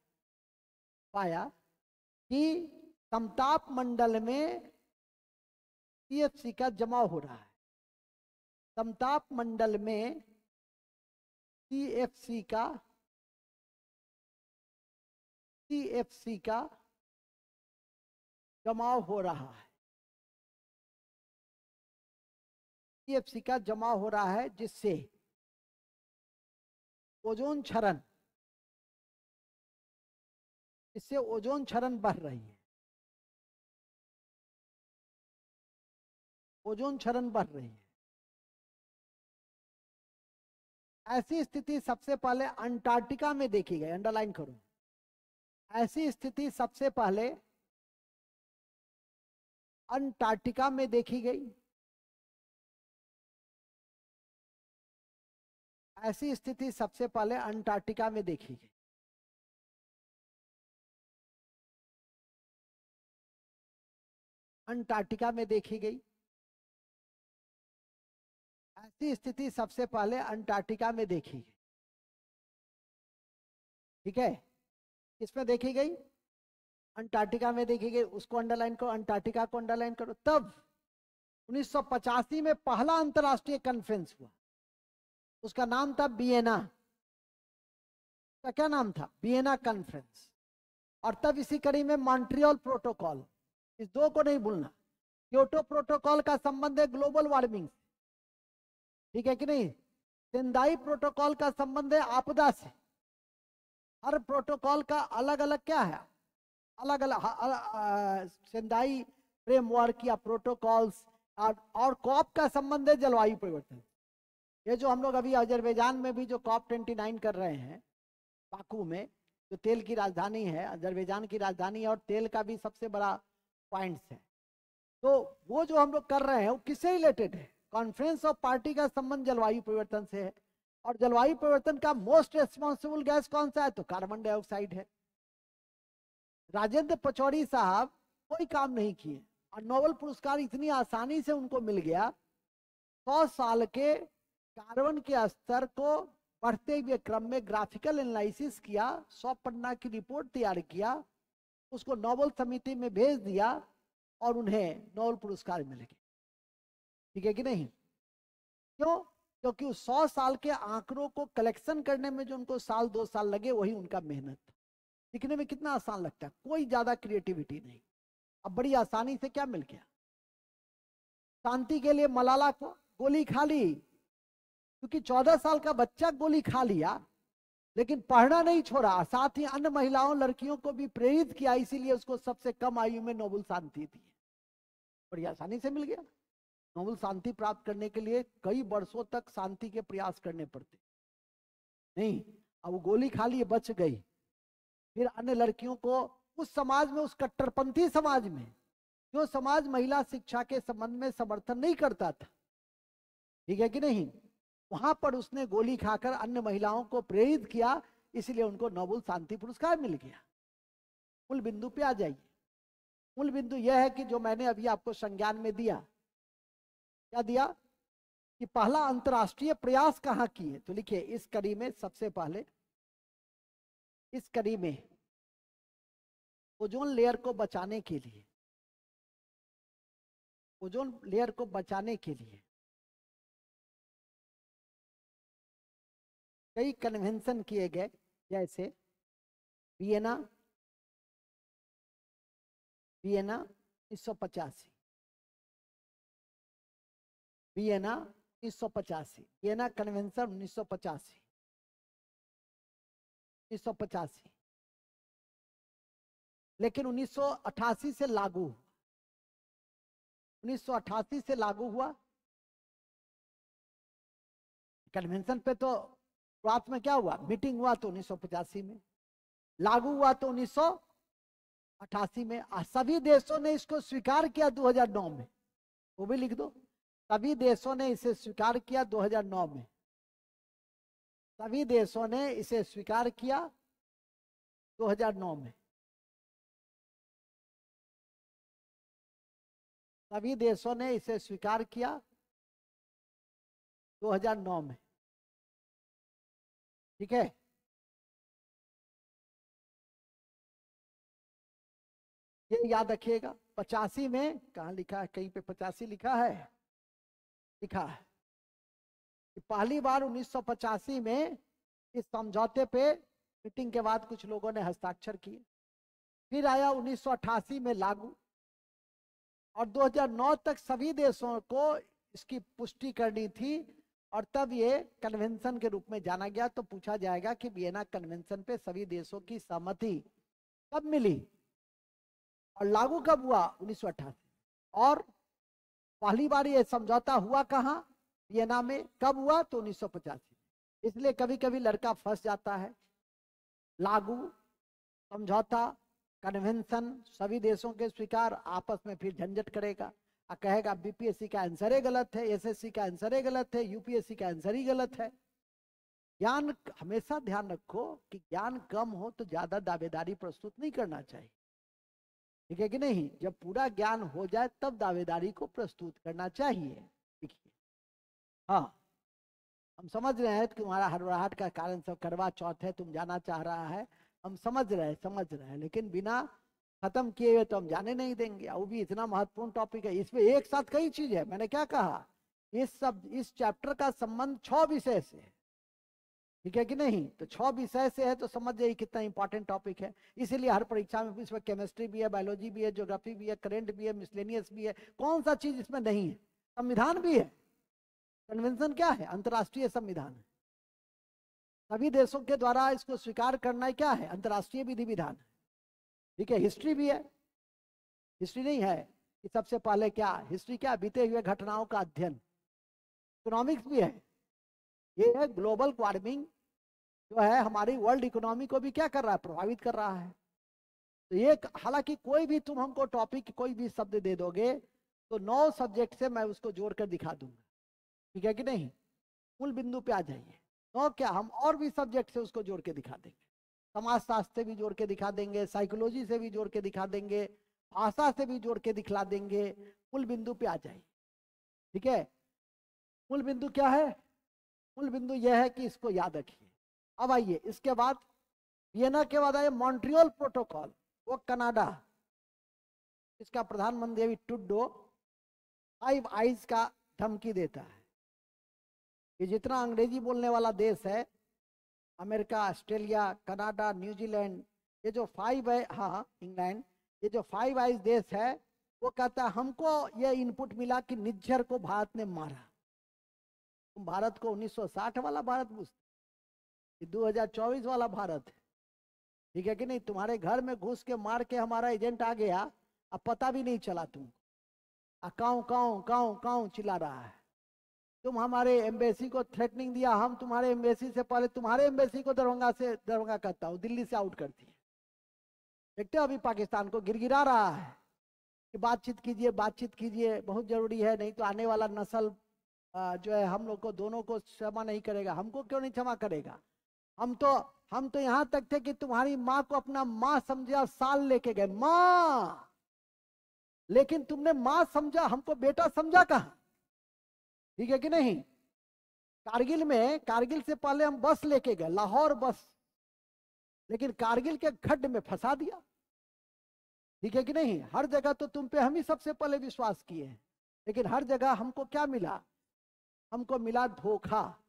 कि समताप मंडल में सीएफसी का जमाव हो रहा है, समताप मंडल में सीएफसी का जमाव हो रहा है, सीएफसी का जमाव हो रहा है, जिससे ओजोन क्षरण, इससे ओजोन क्षरण बढ़ रही है, ओजोन क्षरण बढ़ रही है। ऐसी स्थिति सबसे पहले अंटार्कटिका में देखी गई, अंडरलाइन करो, ऐसी स्थिति सबसे पहले अंटार्कटिका में देखी गई, ऐसी स्थिति सबसे पहले अंटार्कटिका में देखी गई। अंटार्कटिका में देखी गई, ऐसी स्थिति सबसे पहले अंटार्कटिका में देखी गई, ठीक है, किसमें देखी गई, अंटार्कटिका में देखी गई, उसको अंडरलाइन करो, अंटार्कटिका को अंडरलाइन करो। तब 1985 में पहला अंतरराष्ट्रीय कॉन्फ्रेंस हुआ, उसका नाम था वियना, क्या नाम था, वियना कॉन्फ्रेंस। और तब इसी कड़ी में मॉन्ट्रियल प्रोटोकॉल, इस दो को नहीं भूलना, क्योटो प्रोटोकॉल का संबंध है ग्लोबल वार्मिंग से, ठीक है कि नहीं, सेंदाई प्रोटोकॉल का संबंध है आपदा से। हर प्रोटोकॉल का अलग अलग क्या है, अलग अलग सेंदाई फ्रेमवर्क या प्रोटोकॉल्स, और कॉप का संबंध है जलवायु परिवर्तन। ये जो हम लोग अभी अजरबैजान में भी जो कॉप 29 कर रहे हैं, बाकू में, जो तेल की राजधानी है, अजरबैजान की राजधानी है, और तेल का भी सबसे बड़ा पॉइंट्स है, तो वो जो हम लोग कर रहे हैं वो किससे रिलेटेड है, कॉन्फ्रेंस ऑफ पार्टी का संबंध जलवायु परिवर्तन से है। और जलवायु परिवर्तन का मोस्ट रेस्पॉन्सिबल गैस कौन सा है, तो कार्बन डाइऑक्साइड है। राजेंद्र पचौरी साहब कोई काम नहीं किए और नोबेल पुरस्कार इतनी आसानी से उनको मिल गया। 100 साल के कार्बन के स्तर को बढ़ते हुए क्रम में ग्राफिकल एनालिसिस किया, 100 पन्ना की रिपोर्ट तैयार किया, उसको नोबेल समिति में भेज दिया और उन्हें नोबेल पुरस्कार मिल गया, ठीक है कि नहीं। क्यों, क्योंकि उस 100 साल के आंकड़ों को कलेक्शन करने में जो उनको 1-2 साल लगे, वही उनका मेहनत। लिखने में कितना आसान लगता है, कोई ज्यादा क्रिएटिविटी नहीं, अब बड़ी आसानी से क्या मिल गया। शांति के लिए मलाला को गोली खा ली, क्योंकि 14 साल का बच्चा गोली खा लिया, लेकिन पढ़ना नहीं छोड़ा, साथ ही अन्य महिलाओं लड़कियों को भी प्रेरित किया, इसीलिए उसको सबसे कम आयु में नोबेल शांति दी, बड़ी आसानी से मिल गया। नोबेल शांति प्राप्त करने के लिए कई वर्षों तक शांति के प्रयास करने पड़ते, नहीं, अब वो गोली खा लिए, बच गई। फिर अन्य लड़कियों को उस समाज में, उस कट्टरपंथी समाज में जो समाज महिला शिक्षा के संबंध में समर्थन नहीं करता था, ठीक है कि नहीं, वहां पर उसने गोली खाकर अन्य महिलाओं को प्रेरित किया, इसलिए उनको नोबेल शांति पुरस्कार मिल गया। मूल बिंदु पे आ जाइए। मूल बिंदु यह है कि जो मैंने अभी आपको संज्ञान में दिया, क्या दिया कि पहला अंतरराष्ट्रीय प्रयास कहां किए, तो लिखिए इस कड़ी में सबसे पहले, इस कड़ी में ओजोन लेयर को बचाने के लिए, ओजोन लेयर को बचाने के लिए कई कन्वेंशन किए गए, जैसे वियना 1985, वियना 1985, वियना कन्वेंशन 1985, लेकिन 1988 से लागू, 1988 से लागू हुआ। कन्वेंशन पे तो शुरुआत में क्या हुआ, मीटिंग हुआ तो 1985 में, लागू हुआ तो 1988 में। सभी देशों ने इसको स्वीकार किया 2009 में, वो भी लिख दो, सभी देशों ने इसे स्वीकार किया 2009 में, सभी देशों ने इसे स्वीकार किया 2009 में, सभी देशों ने इसे स्वीकार किया 2009 में, ठीक है। ये याद रखिएगा। 85 में कहाँ लिखा है, कहीं पे 85 लिखा है, लिखा है कि पहली बार 1985 में इस समझौते पे मीटिंग के बाद कुछ लोगों ने हस्ताक्षर किए, फिर आया 1988 में लागू, और 2009 तक सभी देशों को इसकी पुष्टि करनी थी, और तब ये कन्वेंशन के रूप में जाना गया। तो पूछा जाएगा कि वियना कन्वेंशन पे सभी देशों की सहमति कब मिली और लागू कब हुआ, 1988। और पहली बार ये समझौता हुआ कहाँ, वियना में, कब हुआ, तो 1985। इसलिए कभी कभी लड़का फंस जाता है, लागू, समझौता, कन्वेंशन, सभी देशों के स्वीकार, आपस में फिर झंझट करेगा और कहेगा बीपीएससी का आंसर ही गलत है, एसएससी का आंसर ही गलत है, यूपीएससी का आंसर ही गलत है। ज्ञान, हमेशा ध्यान रखो कि ज्ञान कम हो तो ज्यादा दावेदारी प्रस्तुत नहीं करना चाहिए, ठीक है कि नहीं। जब पूरा ज्ञान हो जाए तब दावेदारी को प्रस्तुत करना चाहिए। देखिए, हाँ, हम समझ रहे हैं कि तुम्हारा हड़बड़ाहट का कारण सब करवा चौथ है, तुम जाना चाह रहा है, हम समझ रहे हैं, लेकिन बिना खत्म किए हुए तो हम जाने नहीं देंगे। वो भी इतना महत्वपूर्ण टॉपिक है, इसमें एक साथ कई चीज है। मैंने क्या कहा, इस चैप्टर का संबंध 6 विषय से है, ठीक है कि नहीं। तो 6 विषय से है तो समझ जाइए कितना इंपॉर्टेंट टॉपिक है। इसीलिए हर परीक्षा में इसमें केमिस्ट्री भी है, बायोलॉजी भी है, ज्योग्राफी भी है, करंट भी है, मिसलेनियस भी है। कौन सा चीज इसमें नहीं है, संविधान भी है। कन्वेंशन क्या है, अंतर्राष्ट्रीय संविधान है, सभी देशों के द्वारा इसको स्वीकार करना क्या है, अंतर्राष्ट्रीय विधि विधान है, ठीक है। हिस्ट्री भी है, हिस्ट्री नहीं है कि सबसे पहले क्या, हिस्ट्री क्या, बीते हुए घटनाओं का अध्ययन। इकोनॉमिक्स भी है, ये है ग्लोबल वार्मिंग जो है हमारी वर्ल्ड इकोनॉमी को भी क्या कर रहा है, प्रभावित कर रहा है। तो ये, हालांकि कोई भी तुम हमको टॉपिक, कोई भी शब्द दे दोगे तो 9 सब्जेक्ट से मैं उसको जोड़कर दिखा दूंगा, ठीक है कि नहीं। मूल बिंदु पे आ जाइए। 9 क्या, हम और भी सब्जेक्ट से उसको जोड़ के दिखा देंगे, समाज शास्त्र से भी जोड़ के दिखा देंगे, साइकोलॉजी से भी जोड़ के दिखा देंगे, भाषा से भी जोड़ के दिखला देंगे। मूल बिंदु पे आ जाइए, ठीक है। मूल बिंदु क्या है, मूल बिंदु यह है कि इसको याद रखिए। अब आइए इसके बाद, वियना के बाद आइए मॉन्ट्रियल प्रोटोकॉल, वो कनाडा, इसका प्रधानमंत्री अभी ट्रूडो 5 आइज का धमकी देता है। ये जितना अंग्रेजी बोलने वाला देश है, अमेरिका, ऑस्ट्रेलिया, कनाडा, न्यूजीलैंड, ये जो 5 है, हाँ इंग्लैंड, ये जो 5 आइज देश है, वो कहता है हमको ये इनपुट मिला कि निज्जर को भारत ने मारा। तुम भारत को 1960 वाला भारत पूछते, 2024 वाला भारत है, ठीक है कि नहीं। तुम्हारे घर में घुस के मार के हमारा एजेंट आ गया, अब पता भी नहीं चला तुमको, काऊ काऊ काऊ काऊ चिल्ला रहा है। तुम हमारे एम्बेसी को थ्रेटनिंग दिया, हम तुम्हारे एम्बेसी से पहले तुम्हारे एम्बेसी को दरभंगा करता हूँ, दिल्ली से आउट करती है। देखते हो अभी पाकिस्तान को गिरगिरा रहा है, कि बातचीत कीजिए, बहुत जरूरी है, नहीं तो आने वाला नस्ल जो है हम लोग को दोनों को क्षमा नहीं करेगा। हमको क्यों नहीं क्षमा करेगा? हम तो यहाँ तक थे कि तुम्हारी माँ को अपना माँ समझे और साल लेके गए, माँ, लेकिन तुमने माँ समझा, हमको बेटा समझा कहाँ? ठीक है कि नहीं? कारगिल से पहले हम बस लेके गए, लाहौर बस, लेकिन कारगिल के खड्ड में फंसा दिया। ठीक है कि नहीं? हर जगह तो तुम पे हम ही सबसे पहले विश्वास किए हैं, लेकिन हर जगह हमको क्या मिला? हमको मिला धोखा।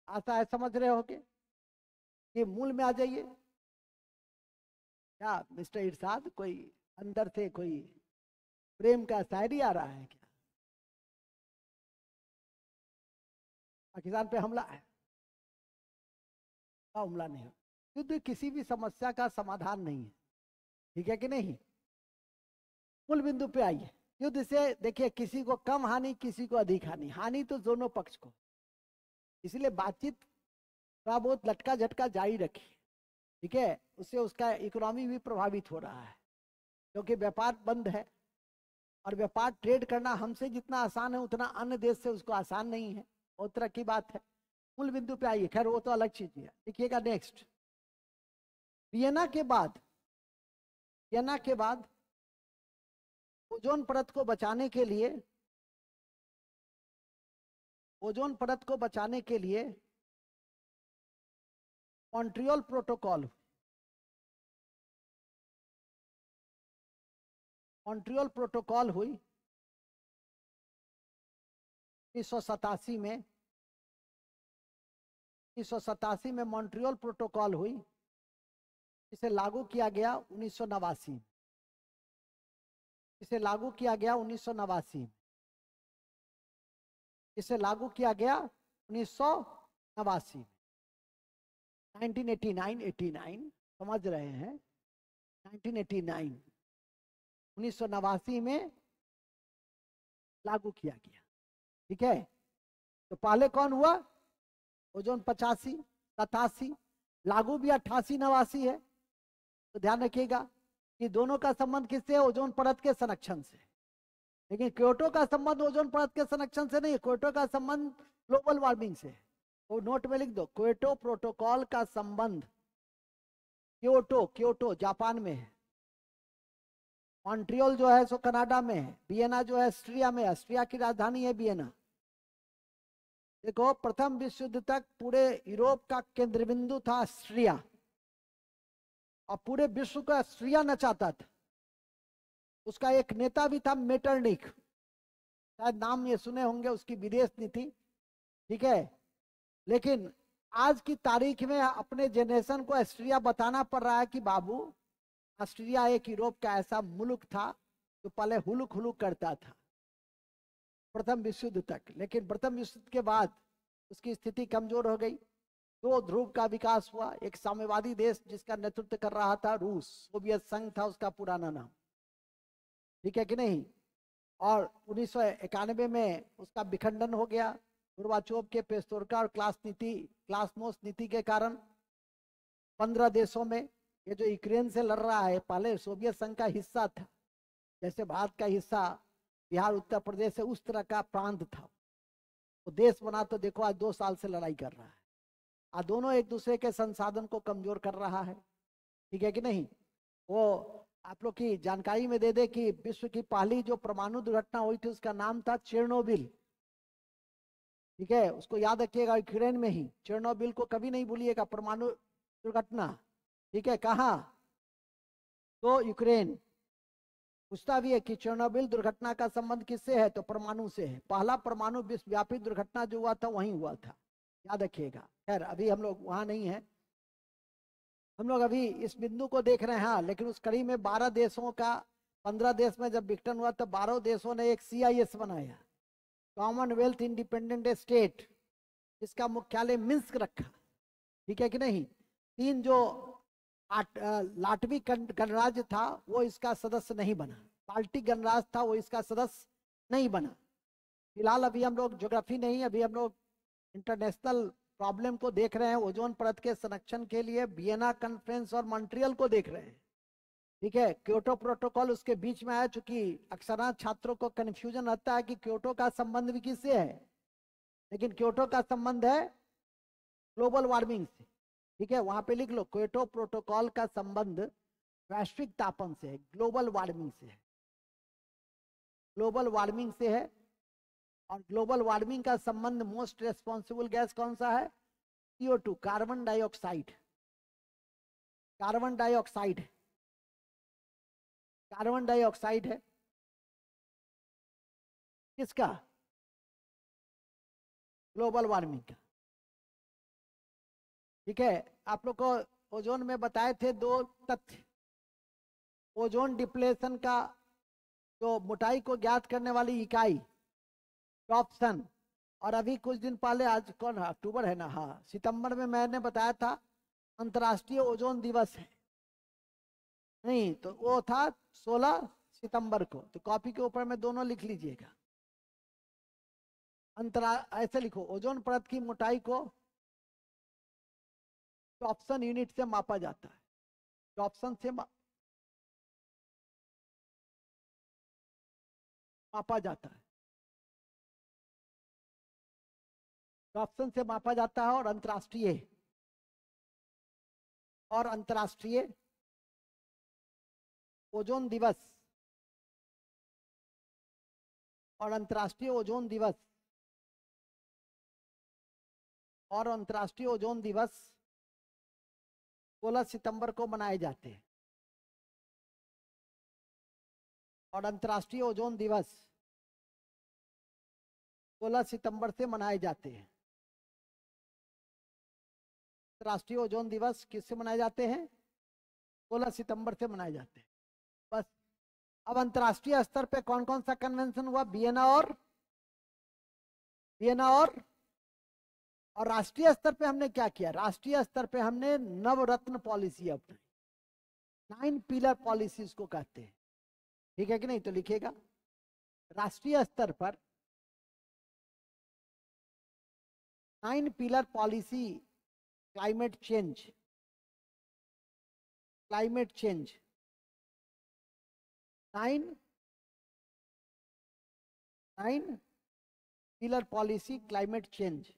आता है, समझ रहे होगे? कि मूल में आ जाइए। क्या मिस्टर इरशाद, कोई अंदर से कोई प्रेम का शायरी आ रहा है क्या? पाकिस्तान पे हमला है? हमला नहीं है। युद्ध किसी भी समस्या का समाधान नहीं है। ठीक है कि नहीं? मूल बिंदु पे आइए। युद्ध से देखिए, किसी को कम हानि, किसी को अधिक हानि, हानि तो दोनों पक्ष को। इसलिए बातचीत थोड़ा बहुत लटका झटका जारी रखिए। ठीक है? उससे उसका इकोनॉमी भी प्रभावित हो रहा है, क्योंकि व्यापार बंद है, और व्यापार ट्रेड करना हमसे जितना आसान है उतना अन्य देश से उसको आसान नहीं है। बहुत तरह की बात है। मूल बिंदु पे आइए, खैर वो तो अलग चीज है। देखिएगा नेक्स्ट, वियना के बाद ओजोन परत को बचाने के लिए मॉन्ट्रियल प्रोटोकॉल हुई 1987 में मॉन्ट्रियल प्रोटोकॉल हुई। इसे लागू किया गया 1989 में। इसे लागू किया गया 1989 में। 1989 समझ रहे हैं? 1989 में लागू किया गया। ठीक है? तो पहले कौन हुआ? ओजोन 85, 87, लागू भी 88-89 है। तो ध्यान रखिएगा कि दोनों का संबंध किससे है? ओजोन परत के संरक्षण से। लेकिन क्योटो का संबंध ओजोन परत के संरक्षण से नहीं है, क्योटो का संबंध ग्लोबल वार्मिंग से। वो नोट में लिख दो, क्योटो प्रोटोकॉल का संबंध क्योटो जापान में है, मॉन्ट्रियल जो है सो कनाडा में है, वियना जो है ऑस्ट्रिया में, ऑस्ट्रिया की राजधानी है वियना। देखो, प्रथम विश्व युद्ध तक पूरे यूरोप का केंद्र बिंदु था ऑस्ट्रिया, और पूरे विश्व को ऑस्ट्रिया नचाता था। उसका एक नेता भी था मेटरनिक, शायद नाम ये सुने होंगे, उसकी विदेश नीति। ठीक है? लेकिन आज की तारीख में अपने जनरेशन को ऑस्ट्रिया बताना पड़ रहा है कि बाबू, ऑस्ट्रिया एक यूरोप का ऐसा मुल्क था जो पहले हुलुक हुलुक करता था प्रथम विश्व युद्ध तक, लेकिन प्रथम विश्व युद्ध के बाद उसकी स्थिति कमजोर हो गई। दो ध्रुव का विकास हुआ। एक साम्यवादी देश जिसका नेतृत्व कर रहा था रूस, सोवियत संघ था उसका पुराना नाम। ठीक है कि नहीं? और 1991 में उसका विखंडन हो गया गोर्बाचोव के पेस्तोरका और क्लासनोस्ट नीति के कारण। 15 देशों में, ये जो यूक्रेन से लड़ रहा है, पहले सोवियत संघ का हिस्सा था, जैसे भारत का हिस्सा बिहार उत्तर प्रदेश से उस तरह का प्रांत था। तो देश बना तो देखो आज 2 साल से लड़ाई कर रहा है, और दोनों एक दूसरे के संसाधन को कमजोर कर रहा है। ठीक है कि नहीं? वो आप लोग की जानकारी में दे दे कि विश्व की पहली जो परमाणु दुर्घटना हुई थी उसका नाम था चेरनोबिल। ठीक है? उसको याद रखिएगा, यूक्रेन में ही। चेरनोबिल को कभी नहीं भूलिएगा, परमाणु दुर्घटना। ठीक है? कहाँ? तो यूक्रेन। पूछता भी है कि चेरनोबिल दुर्घटना का संबंध किससे है? तो परमाणु से है। पहला परमाणु विश्वव्यापी दुर्घटना जो हुआ था वहीं हुआ था, याद रखिएगा। खैर, अभी हम लोग वहां नहीं है, हम लोग अभी इस बिंदु को देख रहे हैं। हाँ, लेकिन उस कड़ी में 12 देशों का, 15 देश में जब विघटन हुआ तो 12 देशों ने एक CIS बनाया, कॉमनवेल्थ इंडिपेंडेंट स्टेट, जिसका मुख्यालय मिन्स्क रखा। ठीक है कि नहीं? 3 जो लाटवी गणराज्य था वो इसका सदस्य नहीं बना, बाल्टिक गणराज्य था वो इसका सदस्य नहीं बना। फिलहाल अभी हम लोग ज्योग्राफी नहीं, अभी हम लोग इंटरनेशनल प्रॉब्लम को देख रहे हैं। ओजोन परत के संरक्षण के लिए वियना कॉन्फ्रेंस और मॉन्ट्रियल को देख रहे हैं। ठीक है, क्योटो प्रोटोकॉल उसके बीच में आया, चूंकि अक्सर छात्रों को कंफ्यूजन रहता है कि क्योटो का संबंध भी किससे है, लेकिन क्योटो का संबंध है ग्लोबल वार्मिंग से। ठीक है, वहां पे लिख लो, क्योटो प्रोटोकॉल का संबंध वैश्विक तापन से है, ग्लोबल वार्मिंग से है, ग्लोबल वार्मिंग से है। और ग्लोबल वार्मिंग का संबंध मोस्ट रेस्पॉन्सिबल गैस कौन सा है? CO2, carbon dioxide. Carbon dioxide, carbon dioxide है किसका? ग्लोबल वार्मिंग का। ठीक है, आप लोग को ओजोन में बताए थे दो तथ्य। ओजोन डिप्लेशन का जो मोटाई को ज्ञात करने वाली इकाई डॉप्सन, और अभी कुछ दिन पहले, आज कौन है, अक्टूबर है ना, हाँ सितंबर में मैंने बताया था अंतर्राष्ट्रीय ओजोन दिवस है। नहीं तो वो था 16 सितंबर को, तो कॉपी के ऊपर में दोनों लिख लीजिएगा। ऐसे लिखो, ओजोन परत की मोटाई को डॉप्सन यूनिट से मापा जाता है। डॉप्सन से मापा जाता है, डॉप्सन से मापा जाता है। और अंतर्राष्ट्रीय ओजोन दिवस, और अंतर्राष्ट्रीय ओजोन दिवस, और अंतर्राष्ट्रीय ओजोन दिवस 16 सितंबर को मनाए जाते हैं। और अंतर्राष्ट्रीय ओजोन दिवस 16 सितंबर से मनाए जाते हैं। राष्ट्रीय ओजोन दिवस किससे मनाए जाते हैं? 16 सितंबर से मनाए जाते हैं। बस। अब अंतर्राष्ट्रीय स्तर पे कौन कौन सा कन्वेंशन हुआ? वियना और राष्ट्रीय स्तर पे हमने क्या किया? राष्ट्रीय स्तर पे हमने नवरत्न पॉलिसी अपनाई, 9 पिलर पॉलिसी इसको कहते हैं। ठीक है कि नहीं? तो लिखिएगा, राष्ट्रीय स्तर पर 9 pillar policy, climate change, 9 pillar policy climate change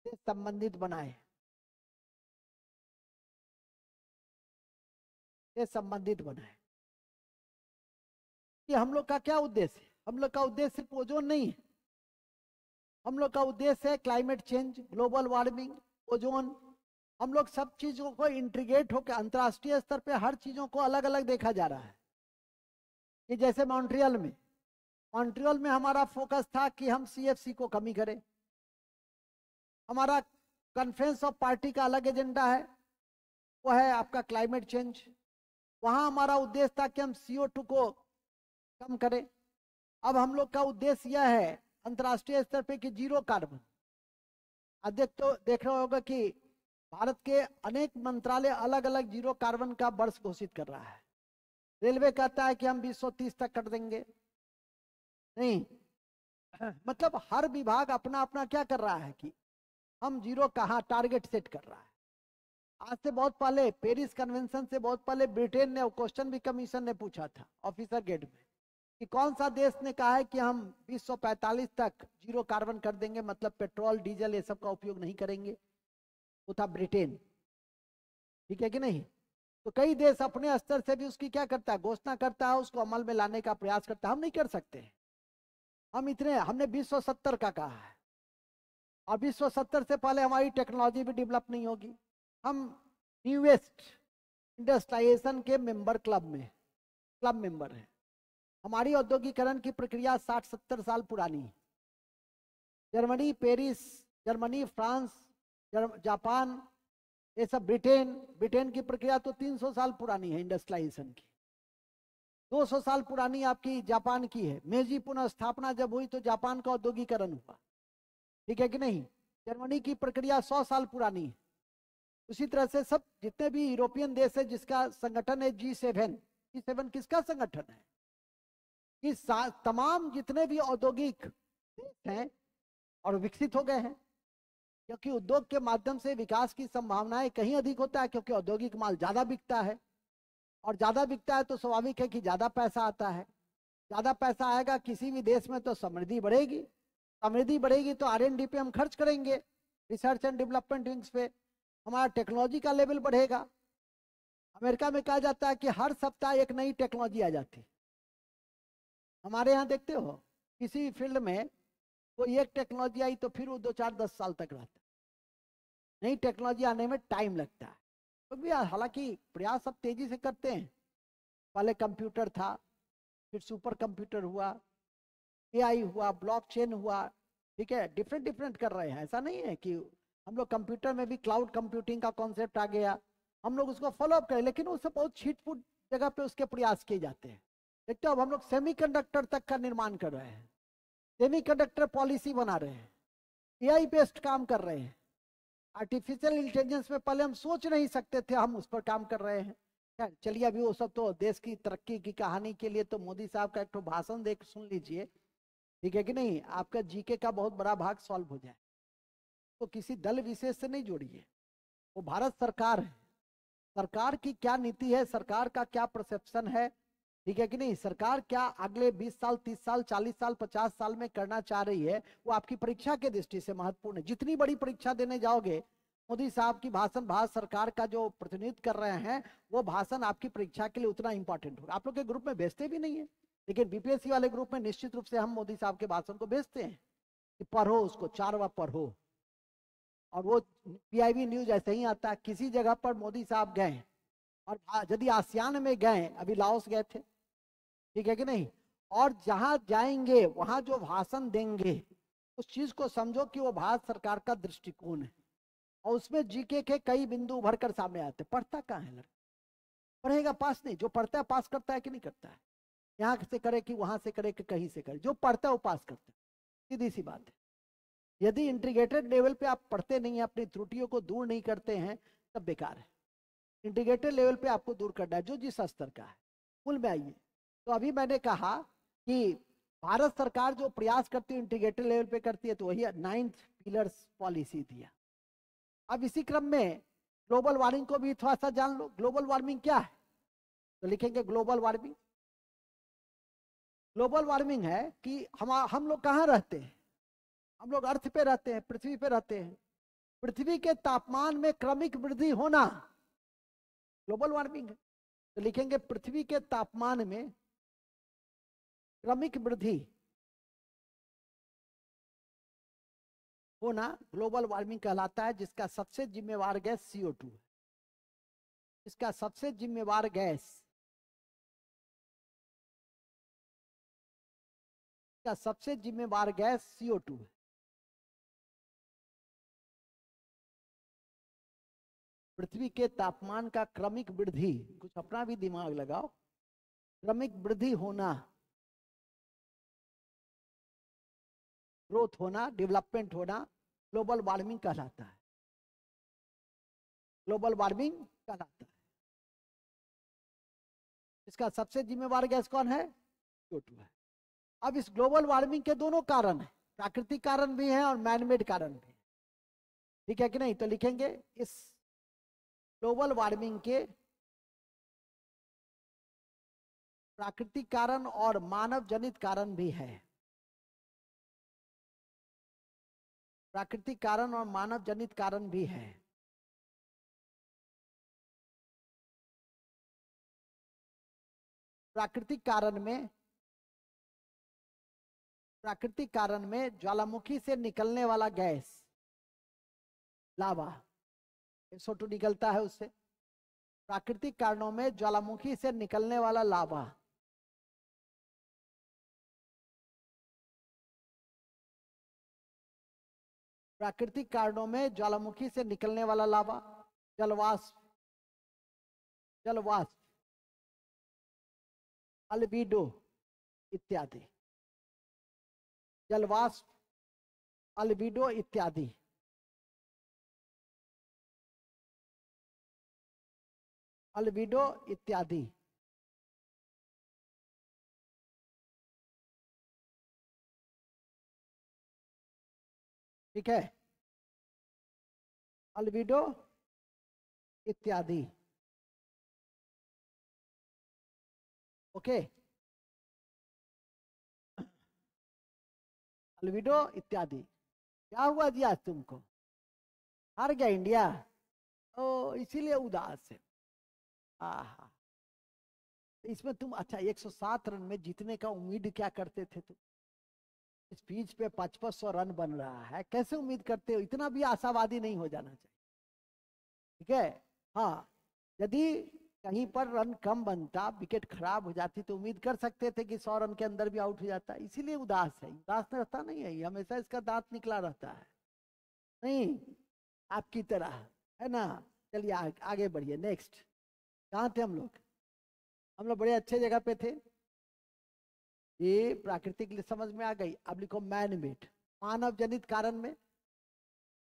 से संबंधित बनाए, कि हम लोग का क्या उद्देश्य है? हम लोग का उद्देश्य सिर्फ ओजोन नहीं है, हम लोग का उद्देश्य है climate change, global warming, ozone. हम लोग सब चीजों को इंटीग्रेट होकर अंतर्राष्ट्रीय स्तर पे हर चीजों को अलग अलग देखा जा रहा है। कि जैसे मॉन्ट्रियल में हमारा फोकस था कि हम CFC को कमी करें। हमारा कॉन्फ्रेंस ऑफ पार्टी का अलग एजेंडा है, वो है आपका क्लाइमेट चेंज। वहां हमारा उद्देश्य था कि हम CO2 को कम करें। अब हम लोग का उद्देश्य यह है अंतर्राष्ट्रीय स्तर पे कि जीरो कार्बन। देख रहे होगा कि भारत के अनेक मंत्रालय अलग अलग जीरो कार्बन का वर्ष घोषित कर रहा है। रेलवे कहता है कि हम 2030 तक कर देंगे। नहीं, मतलब हर विभाग अपना अपना क्या कर रहा है कि हम जीरो कहाँ टारगेट सेट कर रहा है। आज से बहुत पहले, पेरिस कन्वेंशन से बहुत पहले, ब्रिटेन ने, क्वेश्चन भी कमीशन ने पूछा था ऑफिसर गेट में, कि कौन सा देश ने कहा है कि हम 2045 तक जीरो कार्बन कर देंगे, मतलब पेट्रोल डीजल ये सब का उपयोग नहीं करेंगे। वो था ब्रिटेन। ठीक है कि नहीं? तो कई देश अपने स्तर से भी उसकी क्या करता है, घोषणा करता है, उसको अमल में लाने का प्रयास करता है। हम नहीं कर सकते। हमने 2070 का कहा है, और 2070 से पहले हमारी टेक्नोलॉजी भी डेवलप नहीं होगी। हम न्यूएस्ट इंडस्ट्रियलाइजेशन के क्लब मेंबर हैं। हमारी औद्योगिकरण की प्रक्रिया 60-70 साल पुरानी है। जर्मनी, फ्रांस, जापान, ये सब, ब्रिटेन की प्रक्रिया तो 300 साल पुरानी है इंडस्ट्रियलाइजेशन की। 200 साल पुरानी आपकी जापान की है। मेजी पुनः स्थापना जब हुई तो जापान का औद्योगिकरण हुआ। ठीक है कि नहीं? जर्मनी की प्रक्रिया 100 साल पुरानी है। उसी तरह से सब जितने भी यूरोपियन देश है जिसका संगठन है G7 किसका संगठन है? कि तमाम जितने भी औद्योगिक देश हैं और विकसित हो गए हैं, क्योंकि उद्योग के माध्यम से विकास की संभावनाएं कहीं अधिक होता है, क्योंकि औद्योगिक माल ज्यादा बिकता है। और ज्यादा बिकता है तो स्वाभाविक है कि ज्यादा पैसा आता है। ज्यादा पैसा आएगा किसी भी देश में तो समृद्धि बढ़ेगी, समृद्धि बढ़ेगी तो R&D पे हम खर्च करेंगे, रिसर्च एंड डेवलपमेंट विंग्स पे हमारा टेक्नोलॉजी का लेवल बढ़ेगा। अमेरिका में कहा जाता है कि हर सप्ताह एक नई टेक्नोलॉजी आ जाती है। हमारे यहाँ देखते हो किसी फील्ड में कोई एक टेक्नोलॉजी आई तो फिर वो 2 4 10 साल तक रहता है, नई टेक्नोलॉजी आने में टाइम लगता है। तो भी हालांकि प्रयास सब तेजी से करते हैं। पहले कंप्यूटर था, फिर सुपर कंप्यूटर हुआ, AI हुआ, ब्लॉकचेन हुआ, ठीक है, डिफरेंट डिफरेंट कर रहे हैं। ऐसा नहीं है कि हम लोग कंप्यूटर में भी क्लाउड कंप्यूटिंग का कॉन्सेप्ट आ गया, हम लोग उसको फॉलो अप करें, लेकिन उससे बहुत छिटपुट जगह पे उसके प्रयास किए जाते हैं। देखते हो अब हम लोग सेमीकंडक्टर तक का निर्माण कर रहे हैं, सेमीकंडक्टर पॉलिसी बना रहे हैं, AI बेस्ड काम कर रहे हैं। आर्टिफिशियल इंटेलिजेंस में पहले हम सोच नहीं सकते थे, हम उस पर काम कर रहे हैं। खैर चलिए, अभी वो सब तो देश की तरक्की की कहानी के लिए तो मोदी साहब का एक तो भाषण देख सुन लीजिए, ठीक है कि नहीं, आपका जीके का बहुत बड़ा भाग सॉल्व हो जाए। तो किसी दल विशेष से नहीं जोड़िए, वो भारत सरकार है, सरकार की क्या नीति है, सरकार का क्या परसेप्शन है, ठीक है कि नहीं, सरकार क्या अगले 20 साल 30 साल 40 साल 50 साल में करना चाह रही है, वो आपकी परीक्षा के दृष्टि से महत्वपूर्ण है। जितनी बड़ी परीक्षा देने जाओगे, मोदी साहब की भाषण, भारत सरकार का जो प्रतिनिधित्व कर रहे हैं, वो भाषण आपकी परीक्षा के लिए उतना इंपॉर्टेंट होगा। आप लोग के ग्रुप में भेजते भी नहीं है, लेकिन BPSC वाले ग्रुप में निश्चित रूप से हम मोदी साहब के भाषण को भेजते हैं कि पढ़ो, उसको 4 बार पढ़ो। और वो PIB न्यूज ऐसे ही आता है, किसी जगह पर मोदी साहब गए और यदि आसियान में गए, अभी लाओस गए थे, ठीक है कि नहीं, और जहां जाएंगे वहां जो भाषण देंगे उस चीज को समझो कि वो भारत सरकार का दृष्टिकोण है, और उसमें जीके के कई बिंदु उभर कर सामने आते। पढ़ता कहाँ है लड़का, पढ़ेगा पास नहीं, जो पढ़ता है पास करता है कि नहीं करता है, यहाँ से करे कि वहां से करे कि कहीं से करे, जो पढ़ता है वो पास करता है, सीधी सी बात है। यदि इंटीग्रेटेड लेवल पे आप पढ़ते नहीं है, अपनी त्रुटियों को दूर नहीं करते हैं, तब बेकार है। इंटीग्रेटेड लेवल पे आपको दूर करना है, जो जिस स्तर का है। मूल में आइए, तो अभी मैंने कहा कि भारत सरकार जो प्रयास करती है इंटीग्रेटेड लेवल पे करती है, तो वही 9th पिलर्स पॉलिसी दिया। अब इसी क्रम में ग्लोबल वार्मिंग को भी थोड़ा सा जान लो। ग्लोबल वार्मिंग क्या है, तो लिखेंगे ग्लोबल वार्मिंग। ग्लोबल वार्मिंग है कि हम लोग कहाँ रहते हैं, हम लोग अर्थ पे रहते हैं, पृथ्वी पे रहते हैं। पृथ्वी के तापमान में क्रमिक वृद्धि होना ग्लोबल वार्मिंग है। तो लिखेंगे पृथ्वी के तापमान में क्रमिक वृद्धि होना ग्लोबल वार्मिंग कहलाता है, जिसका सबसे जिम्मेवार गैस CO2 है। इसका सबसे जिम्मेवार गैस, इसका सबसे जिम्मेवार गैस CO2 है। पृथ्वी के तापमान का क्रमिक वृद्धि, कुछ अपना भी दिमाग लगाओ, क्रमिक वृद्धि होना, ग्रोथ होना, डेवलपमेंट होना, ग्लोबल वार्मिंग कहलाता है। ग्लोबल वार्मिंग कहलाता है। इसका सबसे जिम्मेवार गैस कौन है, CO2 है। अब इस ग्लोबल वार्मिंग के दोनों कारण है, प्राकृतिक कारण भी है और मैनमेड कारण भी है, ठीक है कि नहीं। तो लिखेंगे इस ग्लोबल वार्मिंग के प्राकृतिक कारण और मानव जनित कारण भी है। प्राकृतिक कारण और मानव जनित कारण भी है। प्राकृतिक कारण में ज्वालामुखी से निकलने वाला गैस लावा, SO2 निकलता है उससे। प्राकृतिक कारणों में ज्वालामुखी से निकलने वाला लावा, प्राकृतिक कारणों में ज्वालामुखी से निकलने वाला लावा, जलवाष्प, जलवाष्प, अल्बिडो इत्यादि, जलवाष्प, अल्बिडो इत्यादि, अल्बिडो इत्यादि, ठीक है, अल्बिडो इत्यादि। ओके, अल्बिडो इत्यादि। क्या हुआ जी आज तुमको, हार गया इंडिया? ओ इसीलिए उदास है। आहा, इसमें तुम अच्छा 107 रन में जीतने का उम्मीद क्या करते थे तुम? इस पिच पे 5500 रन बन रहा है, कैसे उम्मीद करते हो? इतना भी आशावादी नहीं हो जाना चाहिए, ठीक है। हाँ, यदि कहीं पर रन कम बनता, विकेट खराब हो जाती, तो उम्मीद कर सकते थे कि 100 रन के अंदर भी आउट हो जाता। इसीलिए उदास है। उदास रहता नहीं है, ये हमेशा इसका दांत निकला रहता है, नहीं आपकी तरह, है ना। चलिए आगे बढ़िए, नेक्स्ट। कहाँ थे हम लोग? हम लोग बड़े अच्छे जगह पे थे। ये प्राकृतिक समझ में आ गई। अब लिखो मैन मेड, मानव जनित कारण में।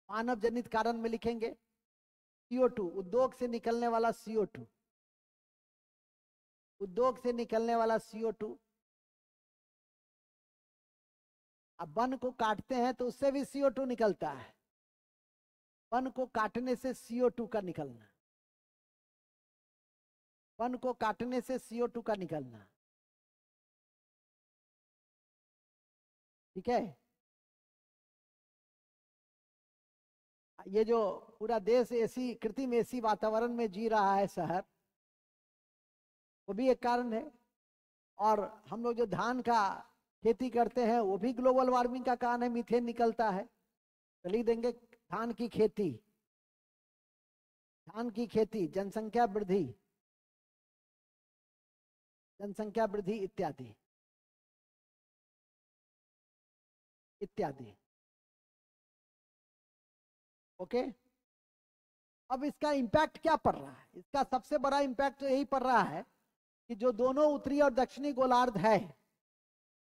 मानव जनित कारण में लिखेंगे CO2, उद्योग से निकलने वाला CO2, उद्योग से निकलने वाला CO2। अब वन को काटते हैं तो उससे भी CO2 निकलता है। वन को काटने से CO2 का निकलना, वन को काटने से CO2 का निकलना, ठीक है। ये जो पूरा देश ऐसी कृत्रिम ऐसी वातावरण में जी रहा है शहर, वो भी एक कारण है। और हम लोग जो धान का खेती करते हैं वो भी ग्लोबल वार्मिंग का कारण है, मीथेन निकलता है। तो लिख देंगे धान की खेती, धान की खेती, जनसंख्या वृद्धि, जनसंख्या वृद्धि इत्यादि इत्यादि। ओके, अब इसका इंपैक्ट क्या पड़ रहा है? इसका सबसे बड़ा इंपैक्ट तो यही पड़ रहा है कि जो दोनों उत्तरी और दक्षिणी गोलार्ध है,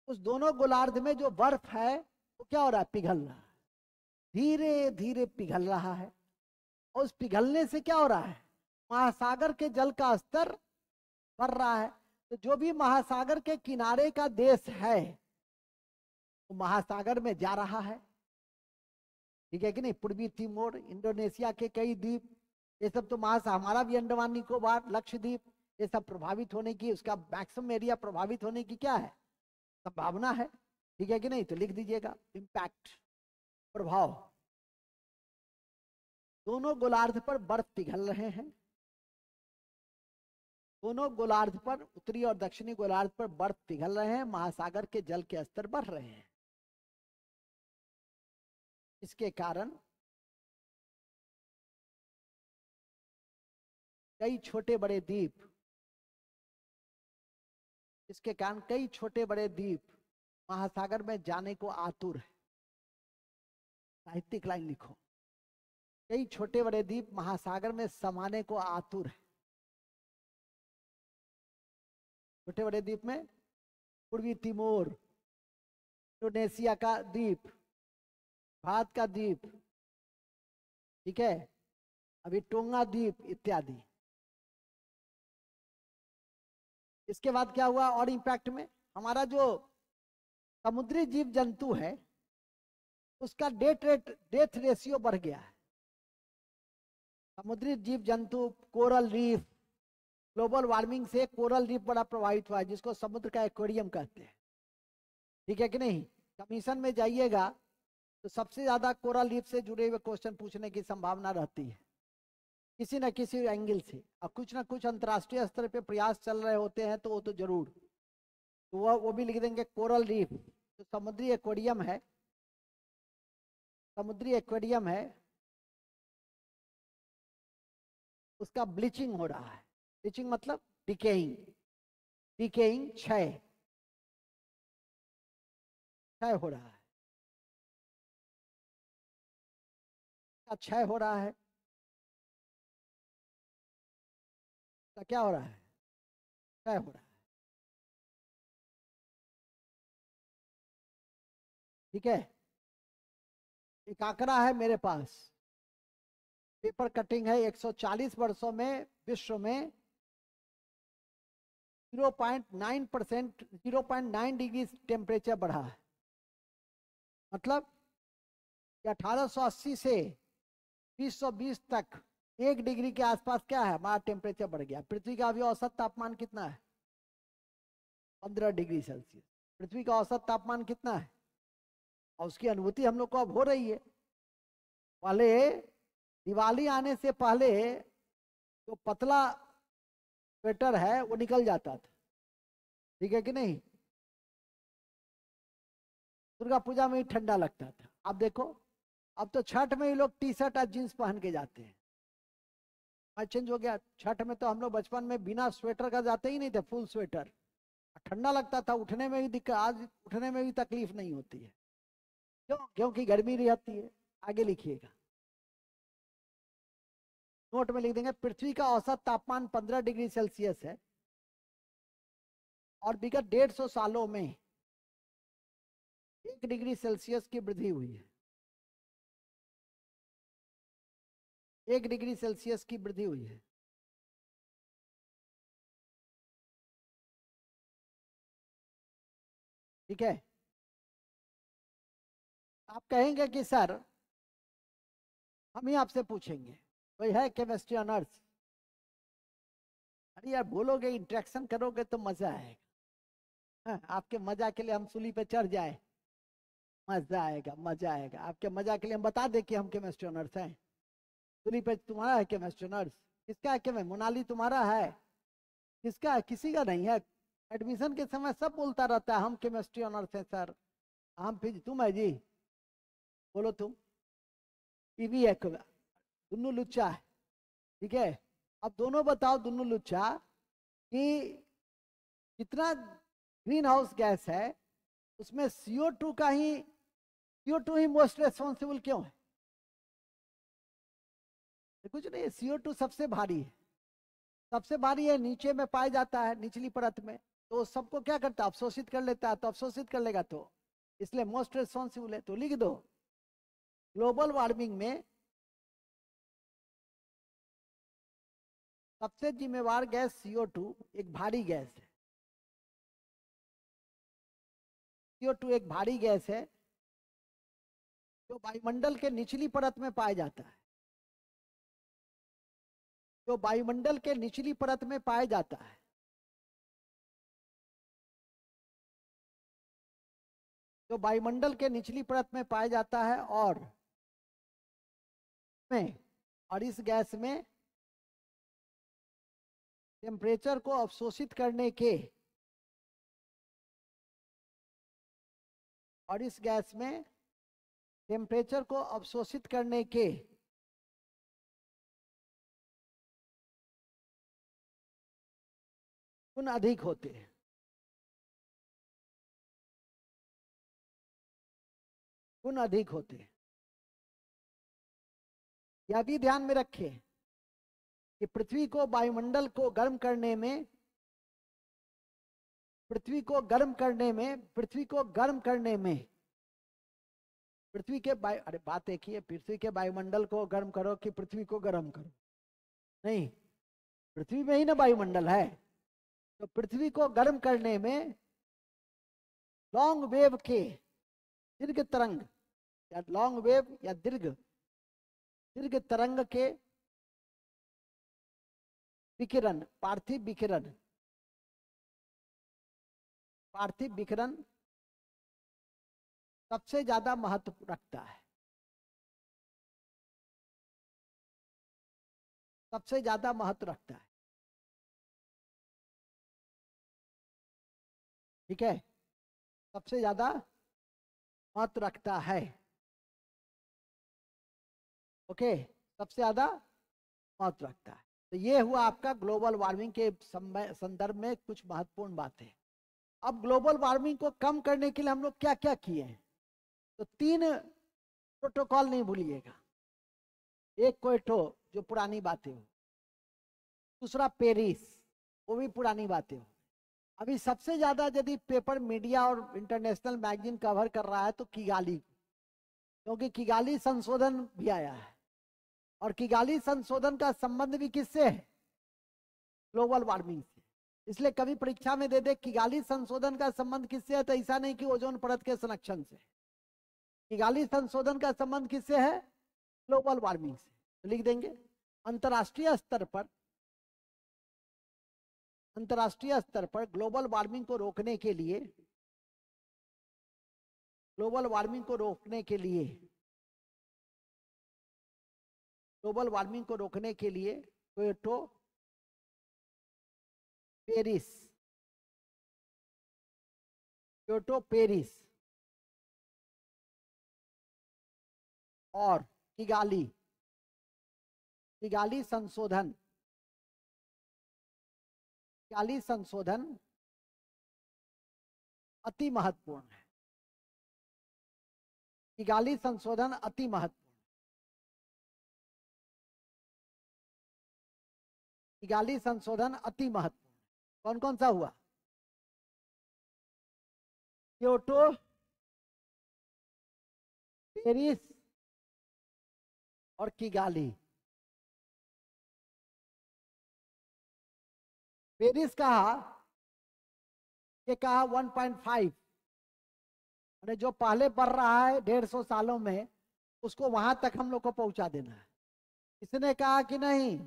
उस दोनों गोलार्ध में जो बर्फ है वो क्या हो रहा है? पिघल रहा है, धीरे धीरे पिघल रहा है। और उस पिघलने से क्या हो रहा है? महासागर के जल का स्तर बढ़ रहा है। तो जो भी महासागर के किनारे का देश है वो महासागर में जा रहा है, ठीक है कि नहीं। पूर्वी तिमोर, इंडोनेशिया के कई द्वीप, ये सब तो हमारा भी अंडमान निकोबार, लक्षद्वीप, ये सब प्रभावित होने की, उसका मैक्सिमम एरिया प्रभावित होने की क्या है? संभावना है, ठीक है कि नहीं। तो लिख दीजिएगा इम्पैक्ट, प्रभाव। दोनों गोलार्ध पर बर्फ पिघल रहे हैं, दोनों गोलार्ध पर, उत्तरी और दक्षिणी गोलार्ध पर बर्फ पिघल रहे हैं, महासागर के जल के स्तर बढ़ रहे हैं। इसके कारण कई छोटे बड़े द्वीप, इसके कारण कई छोटे बड़े द्वीप महासागर में जाने को आतुर है। साहित्यिक लाइन लिखो, कई छोटे बड़े द्वीप महासागर में समाने को आतुर है। छोटे बड़े द्वीप में पूर्वी तिमोर, इंडोनेशिया का द्वीप, भारत का द्वीप, ठीक है, अभी टोंगा द्वीप इत्यादि। इसके बाद क्या हुआ और इंपैक्ट में? हमारा जो समुद्री जीव जंतु है उसका डेथ रेशियो बढ़ गया है। समुद्री जीव जंतु, कोरल रीफ, ग्लोबल वार्मिंग से कोरल रीफ बड़ा प्रभावित हुआ है, जिसको समुद्र का एक्वेरियम कहते हैं, ठीक है कि नहीं। कमीशन में जाइएगा तो सबसे ज्यादा कोरल रीफ से जुड़े हुए क्वेश्चन पूछने की संभावना रहती है किसी न किसी एंगल से। और कुछ ना कुछ अंतर्राष्ट्रीय स्तर पे प्रयास चल रहे होते हैं, तो वो तो जरूर, तो वो भी लिख देंगे कोरल रीफ। तो समुद्री एक्वेरियम है, समुद्री एक्वेरियम है, उसका ब्लीचिंग हो रहा है। ब्लीचिंग मतलब डिकेइंग, डिकेइंग क्षय, क्षय हो रहा है, क्षय हो रहा है। तो क्या हो रहा है? क्षय हो रहा है, ठीक है। एक आंकड़ा है मेरे पास, पेपर कटिंग है, 140 वर्षों में विश्व में 0.9%, 0.9 डिग्री टेम्परेचर बढ़ा है। मतलब 1880 से 2020 तक 1 डिग्री के आसपास क्या है हमारा टेम्परेचर बढ़ गया। पृथ्वी का अभी औसत तापमान कितना है? 15 डिग्री सेल्सियस। पृथ्वी का औसत तापमान कितना है, और उसकी अनुभूति हम लोग को अब हो रही है। पहले दिवाली आने से पहले जो पतला स्वेटर है वो निकल जाता था, ठीक है कि नहीं। दुर्गा पूजा में ही ठंडा लगता था। अब देखो, अब तो छठ में ही लोग टी शर्ट और जींस पहन के जाते हैं। चेंज हो गया। छठ में तो हम लोग बचपन में बिना स्वेटर का जाते ही नहीं थे, फुल स्वेटर। ठंडा लगता था, उठने में भी दिक्कत, आज उठने में भी तकलीफ नहीं होती है। क्यों? क्योंकि गर्मी रहती है। आगे लिखिएगा, नोट में लिख देंगे, पृथ्वी का औसत तापमान 15 डिग्री सेल्सियस है और विगत 150 सालों में 1 डिग्री सेल्सियस की वृद्धि हुई है। 1 डिग्री सेल्सियस की वृद्धि हुई है। ठीक है। आप कहेंगे कि सर, हम ही आपसे पूछेंगे, कोई है केमिस्ट्री ऑनर्स? अरे यार, बोलोगे, इंटरेक्शन करोगे तो मजा आएगा। हाँ, आपके मजा के लिए हम सूली पे चढ़ जाए, मजा आएगा, मजा आएगा। आपके मजा के लिए हम बता दें कि हम केमिस्ट्री ऑनर्स हैं। सूली पे तुम्हारा है केमिस्ट्री ऑनर्स? किसका है? केमिस्ट्री मोनाली तुम्हारा है? किसका है? किसी का नहीं है। एडमिशन के समय सब बोलता रहता है हम केमिस्ट्री ऑनर्स हैं सर। हम फिर तुम है जी, बोलो तुम। टीवी है, दोनों लुच्चा है। ठीक है। अब दोनों बताओ, दोनों लुच्चा, कि कितना ग्रीन हाउस गैस है, उसमें CO2 का ही, CO2 ही मोस्ट रेस्पॉन्सिबल क्यों है? कुछ नहीं, CO2 सबसे भारी है। सबसे भारी है, नीचे में पाया जाता है, निचली परत में। तो सबको क्या करता है, अवशोषित कर लेता है। तो अवशोषित कर लेगा तो इसलिए मोस्ट रेस्पॉन्सिबल है। तो लिख दो, ग्लोबल वार्मिंग में सबसे जिम्मेवार गैस CO2 एक भारी गैस है। CO2 एक भारी गैस है जो वायुमंडल के निचली परत में पाया जाता है। जो वायुमंडल के निचली परत में पाया जाता है। जो वायुमंडल के निचली परत में पाया जाता है और इस गैस में टेम्परेचर को अवशोषित करने के, और इस गैस में टेम्परेचर को अवशोषित करने के गुण अधिक होते हैं। गुण अधिक होते हैं। यह भी ध्यान में रखें कि पृथ्वी को वायुमंडल को गर्म करने में, पृथ्वी को गर्म करने में, पृथ्वी को गर्म करने में, पृथ्वी के वायु, अरे बात एक ही है, पृथ्वी के वायुमंडल को गर्म करो कि पृथ्वी को गर्म करो? नहीं, पृथ्वी में ही ना वायुमंडल है। तो पृथ्वी को गर्म करने में लॉन्ग वेव के, दीर्घ तरंग, या लॉन्ग वेव या दीर्घ दीर्घ तरंग के विकिरण, पार्थिव विकिरण, पार्थिव विकिरण सबसे ज्यादा महत्व रखता है। सबसे ज्यादा महत्व रखता है। ठीक है, सबसे ज्यादा महत्व रखता है। ओके, सबसे ज्यादा महत्व रखता है। तो ये हुआ आपका ग्लोबल वार्मिंग के संदर्भ में कुछ महत्वपूर्ण बातें। अब ग्लोबल वार्मिंग को कम करने के लिए हम लोग क्या क्या किए हैं? तो 3 प्रोटोकॉल नहीं भूलिएगा। एक क्योटो, जो पुरानी बातें हो। दूसरा पेरिस, वो भी पुरानी बातें हो। अभी सबसे ज्यादा यदि पेपर, मीडिया और इंटरनेशनल मैगजीन कवर कर रहा है तो किगाली, क्योंकि किगाली संशोधन भी आया है। और किगाली संशोधन का संबंध भी किससे है? ग्लोबल वार्मिंग से। इसलिए कभी परीक्षा में दे दे किगाली संशोधन का संबंध किससे है, तो ऐसा नहीं कि ओजोन परत के संरक्षण से। किगाली संशोधन का संबंध किससे है? ग्लोबल वार्मिंग से। तो लिख देंगे, अंतरराष्ट्रीय स्तर पर अंतर्राष्ट्रीय स्तर पर ग्लोबल वार्मिंग को रोकने के लिए, ग्लोबल वार्मिंग को रोकने के लिए, ग्लोबल वार्मिंग को रोकने के लिए क्योटो पेरिस, क्योटो पेरिस और किगाली, किगाली संशोधन, किगाली संशोधन अति महत्वपूर्ण है। किगाली संशोधन अति महत्वपूर्ण, किगाली संशोधन अति महत्वपूर्ण। कौन कौन सा हुआ? क्योटो, पेरिस और किगाली। पेरिस कहा, ये कहा 1.5, जो पहले बढ़ रहा है 150 सालों में, उसको वहां तक हम लोग को पहुंचा देना है। इसने कहा कि नहीं,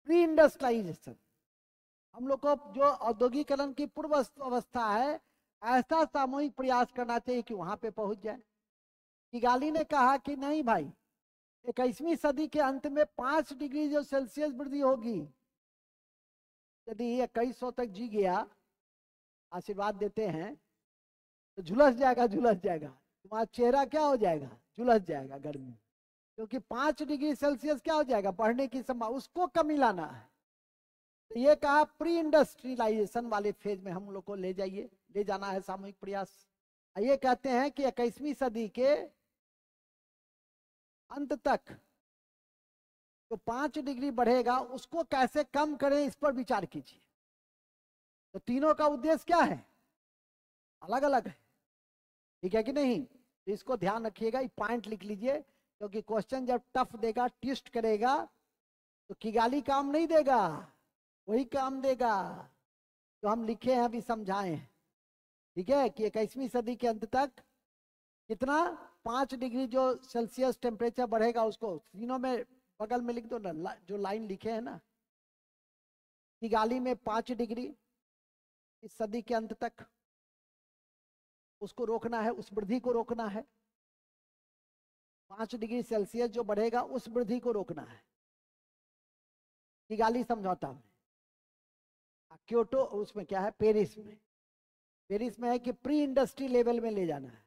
प्री इंडस्ट्रियलाइजेशन, हम लोग को जो औद्योगिकरण की पूर्व अवस्था है, ऐसा सामूहिक प्रयास करना चाहिए कि वहां पे पहुंच जाए। किगाली ने कहा कि नहीं भाई, 21वीं सदी के अंत में 5 डिग्री जो सेल्सियस वृद्धि होगी, यदि 2100 तक जी गया, आशीर्वाद देते हैं, तो झुलस जाएगा, झुलस जाएगा, तुम्हारा चेहरा क्या हो जाएगा, झुलस जाएगा गर्मी, क्योंकि 5 डिग्री सेल्सियस क्या हो जाएगा, बढ़ने की संभावना, उसको कमी लाना है। तो ये कहा प्री इंडस्ट्रियलाइजेशन वाले फेज में हम लोग को ले जाइए, ले जाना है सामूहिक प्रयास। ये कहते हैं कि 21वीं सदी के अंत तक जो 5 डिग्री बढ़ेगा, उसको कैसे कम करें, इस पर विचार कीजिए। तो तीनों का उद्देश्य क्या है, अलग अलग है, ठीक है कि नहीं? तो इसको ध्यान रखिएगा, ये पॉइंट लिख लीजिए, क्योंकि क्वेश्चन जब टफ देगा, ट्विस्ट करेगा, तो किगाली काम नहीं देगा, वही काम देगा तो हम लिखे हैं, अभी समझाएं, ठीक है? कि 21वीं सदी के अंत तक कितना, 5 डिग्री जो सेल्सियस टेम्परेचर बढ़ेगा, उसको तीनों में बगल में लिख दो ना, जो लाइन लिखे हैं ना, किगाली में 5 डिग्री इस सदी के अंत तक, उसको रोकना है, उस वृद्धि को रोकना है। 5 डिग्री सेल्सियस जो बढ़ेगा, उस वृद्धि को रोकना है, किगाली समझौता में। क्योटो, उसमें क्या है, पेरिस में, पेरिस में है कि प्री इंडस्ट्री लेवल में ले जाना है,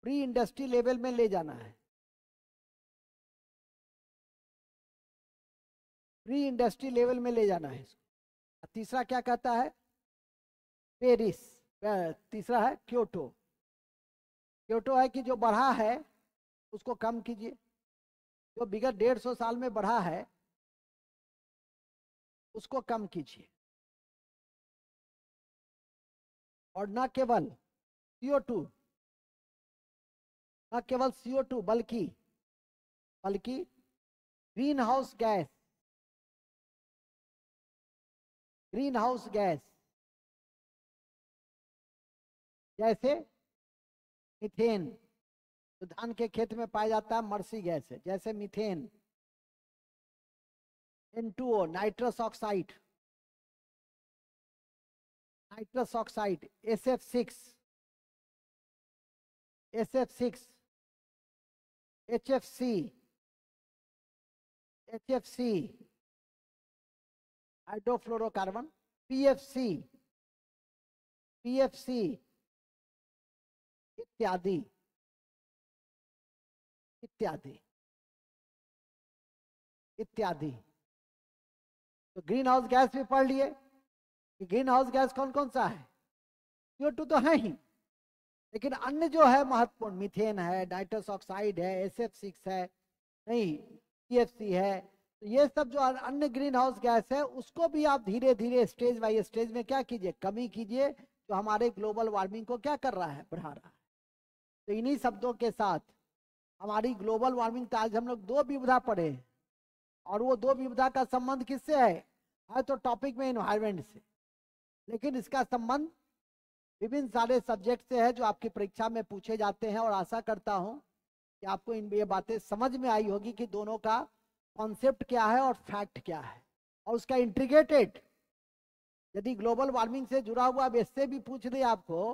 प्री इंडस्ट्री लेवल में ले जाना है, प्री इंडस्ट्री लेवल में ले जाना है इसको। तीसरा क्या कहता है, पेरिस, तीसरा है क्योटो। क्योटो है कि जो बढ़ा है उसको कम कीजिए, जो विगत 150 साल में बढ़ा है उसको कम कीजिए, और न केवल CO2, न केवल CO2 बल्कि green house gas, green house gas जैसे मीथेन, तो धान के खेत में पाया जाता है, मर्सी गैस है, जैसे methane, N2O nitrous oxide, nitrous oxide, SF6, SF6, HFC, HFC hydrofluorocarbon, PFC, PFC इत्यादि इत्यादि इत्यादि। तो ग्रीन हाउस गैस भी पढ़ लिए कि ग्रीन हाउस गैस कौन कौन सा है, CO2 तो है ही, लेकिन अन्य जो है महत्वपूर्ण, मीथेन है, नाइट्रस ऑक्साइड है, SF6 है, नहीं PFC है, तो ये सब जो अन्य ग्रीन हाउस गैस है, उसको भी आप धीरे धीरे स्टेज बाय स्टेज में क्या कीजिए, कमी कीजिए, जो हमारे ग्लोबल वार्मिंग को क्या कर रहा है, बढ़ा रहा है। तो इन्हीं शब्दों के साथ हमारी ग्लोबल वार्मिंग, तो आज हम लोग 2 विविधा पढ़े, और वो 2 विविधा का संबंध किससे है तो टॉपिक में एनवायरमेंट से, लेकिन इसका संबंध विभिन्न सारे सब्जेक्ट से है, जो आपकी परीक्षा में पूछे जाते हैं, और आशा करता हूं कि आपको ये बातें समझ में आई होगी कि दोनों का कॉन्सेप्ट क्या है और फैक्ट क्या है। और उसका इंटीग्रेटेड, यदि ग्लोबल वार्मिंग से जुड़ा हुआ अब इससे भी पूछ दे आपको,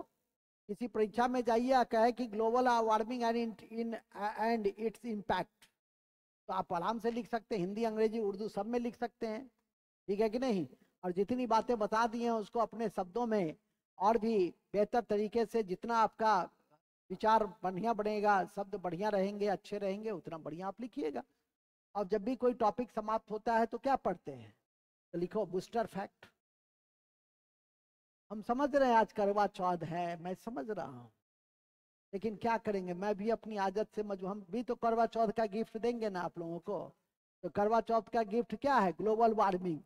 किसी परीक्षा में जाइए कहे कि global warming and its impact, तो आप आराम से लिख सकते हैं, हिंदी अंग्रेजी उर्दू सब में लिख सकते हैं, ठीक है कि नहीं। और जितनी बातें बता दी हैं उसको अपने शब्दों में और भी बेहतर तरीके से, जितना आपका विचार बढ़िया बनेगा, शब्द बढ़िया रहेंगे, अच्छे रहेंगे, उतना बढ़िया आप लिखिएगा। और जब भी कोई टॉपिक समाप्त होता है तो क्या पढ़ते हैं, तो लिखो बूस्टर फैक्ट। हम समझ रहे हैं आज करवा चौथ है, मैं समझ रहा हूँ, लेकिन क्या करेंगे, मैं भी अपनी आदत से हम भी तो करवा चौथ का गिफ्ट देंगे ना आप लोगों को। तो करवा चौथ का गिफ्ट क्या है, ग्लोबल वार्मिंग,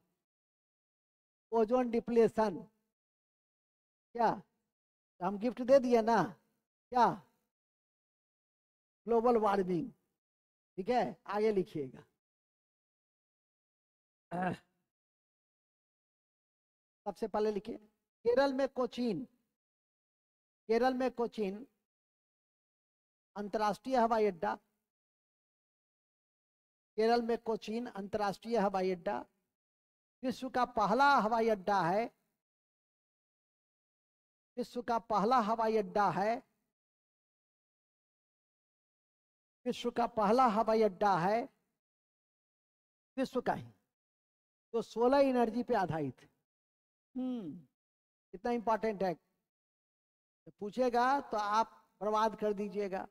ओजोन डिप्लेशन, क्या तो हम गिफ्ट दे दिए ना, क्या, ग्लोबल वार्मिंग, ठीक है। आगे लिखिएगा। सबसे पहले लिखिए, केरल में कोचीन, केरल में कोचीन अंतर्राष्ट्रीय हवाई अड्डा, केरल में कोचीन अंतर्राष्ट्रीय हवाई अड्डा विश्व का पहला हवाई अड्डा है, विश्व का पहला हवाई अड्डा है, विश्व का पहला हवाई अड्डा है, विश्व का ही, तो सोलर एनर्जी पे आधारित। कितना इंपॉर्टेंट है, तो पूछेगा तो आप बर्बाद कर दीजिएगा,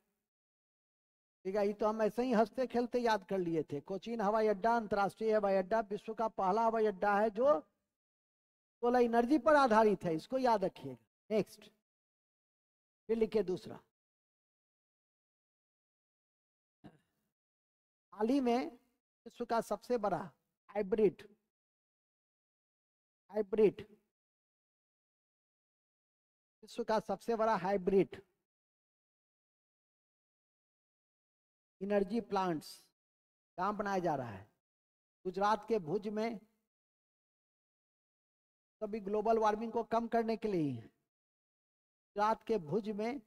ठीक है। ये तो हम ऐसे ही हंसते खेलते याद कर लिए थे। कोचीन हवाई अड्डा अंतर्राष्ट्रीय हवाई अड्डा विश्व का पहला हवाई अड्डा है जो सोलर एनर्जी पर आधारित है, इसको याद रखिएगा। नेक्स्ट, फिर लिखिए दूसरा, हाल ही में विश्व का सबसे बड़ा हाइब्रिड, हाइब्रिड विश्व का सबसे बड़ा हाइब्रिड एनर्जी प्लांट्स कहाँ बनाया जा रहा है, गुजरात के भुज में। तभी ग्लोबल वार्मिंग को कम करने के लिए गुजरात के भुज में,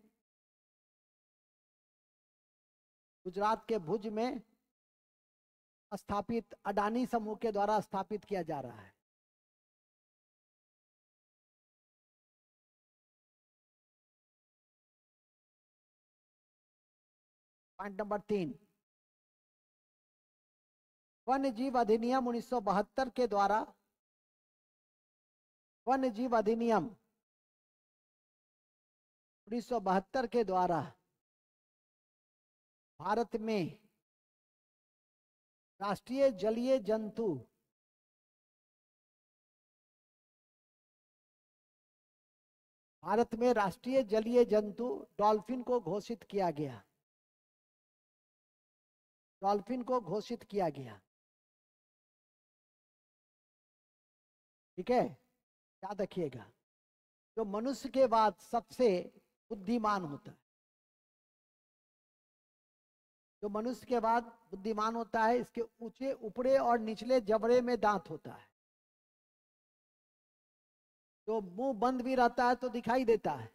गुजरात के भुज में स्थापित अडानी समूह के द्वारा स्थापित किया जा रहा है। पॉइंट नंबर 3, वन्य जीव अधिनियम 1972 के द्वारा, वन्य जीव अधिनियम 1972 के द्वारा भारत में राष्ट्रीय जलीय जंतु, भारत में राष्ट्रीय जलीय जंतु डॉल्फिन को घोषित किया गया, डॉल्फिन को घोषित किया गया, ठीक है, याद रखिएगा। जो मनुष्य के बाद सबसे बुद्धिमान होता है, जो मनुष्य के बाद बुद्धिमान होता है, इसके ऊंचे ऊपरे और निचले जबड़े में दांत होता है, जो मुंह बंद भी रहता है तो दिखाई देता है,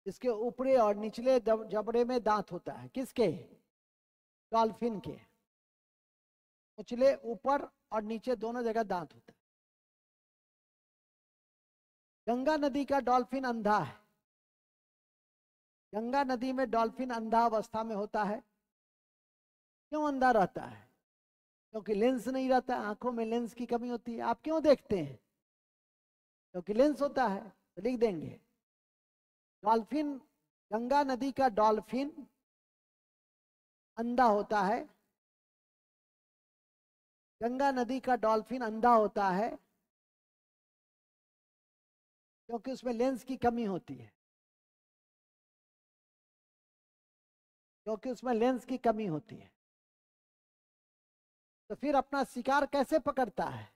इसके ऊपरे और निचले जबड़े में दांत होता है, किसके, डॉल्फिन के, उछले ऊपर और नीचे दोनों जगह दांत होता है। गंगा नदी का डॉल्फिन अंधा है, गंगा नदी में डॉल्फिन अंधा अवस्था में होता है। क्यों अंधा रहता है, क्योंकि लेंस नहीं रहता, आंखों में लेंस की कमी होती है। आप क्यों देखते हैं, क्योंकि लेंस होता है, तो लिख देंगे डॉल्फिन, गंगा नदी का डॉल्फिन अंधा होता है, गंगा नदी का डॉल्फिन अंधा होता है क्योंकि उसमें लेंस की कमी होती है, क्योंकि उसमें लेंस की कमी होती है। तो फिर अपना शिकार कैसे पकड़ता है,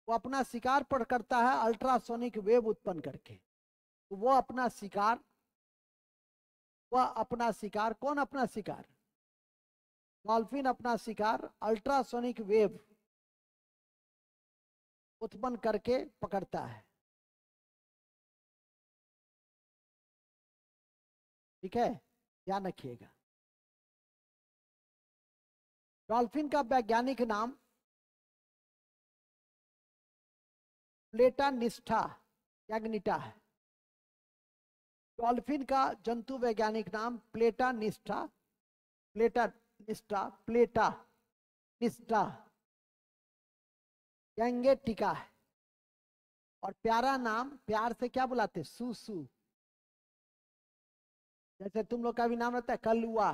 वो अपना शिकार पकड़ता है अल्ट्रासोनिक वेव उत्पन्न करके। तो वो अपना शिकार, वह अपना शिकार, कौन अपना शिकार, डॉल्फिन अपना शिकार अल्ट्रासोनिक वेव उत्पन्न करके पकड़ता है, ठीक है, ध्यान रखिएगा। डॉल्फिन का वैज्ञानिक नाम प्लेटा निष्ठा याग्निटा है। डॉल्फिन का जंतु वैज्ञानिक नाम प्लेटा निष्ठा, प्लेटा निष्ठा, प्लेटा निष्ठा गैंगेटिका है। और प्यारा नाम, प्यार से क्या बुलाते, सुसु। जैसे तुम लोग का भी नाम रहता है कलुआ,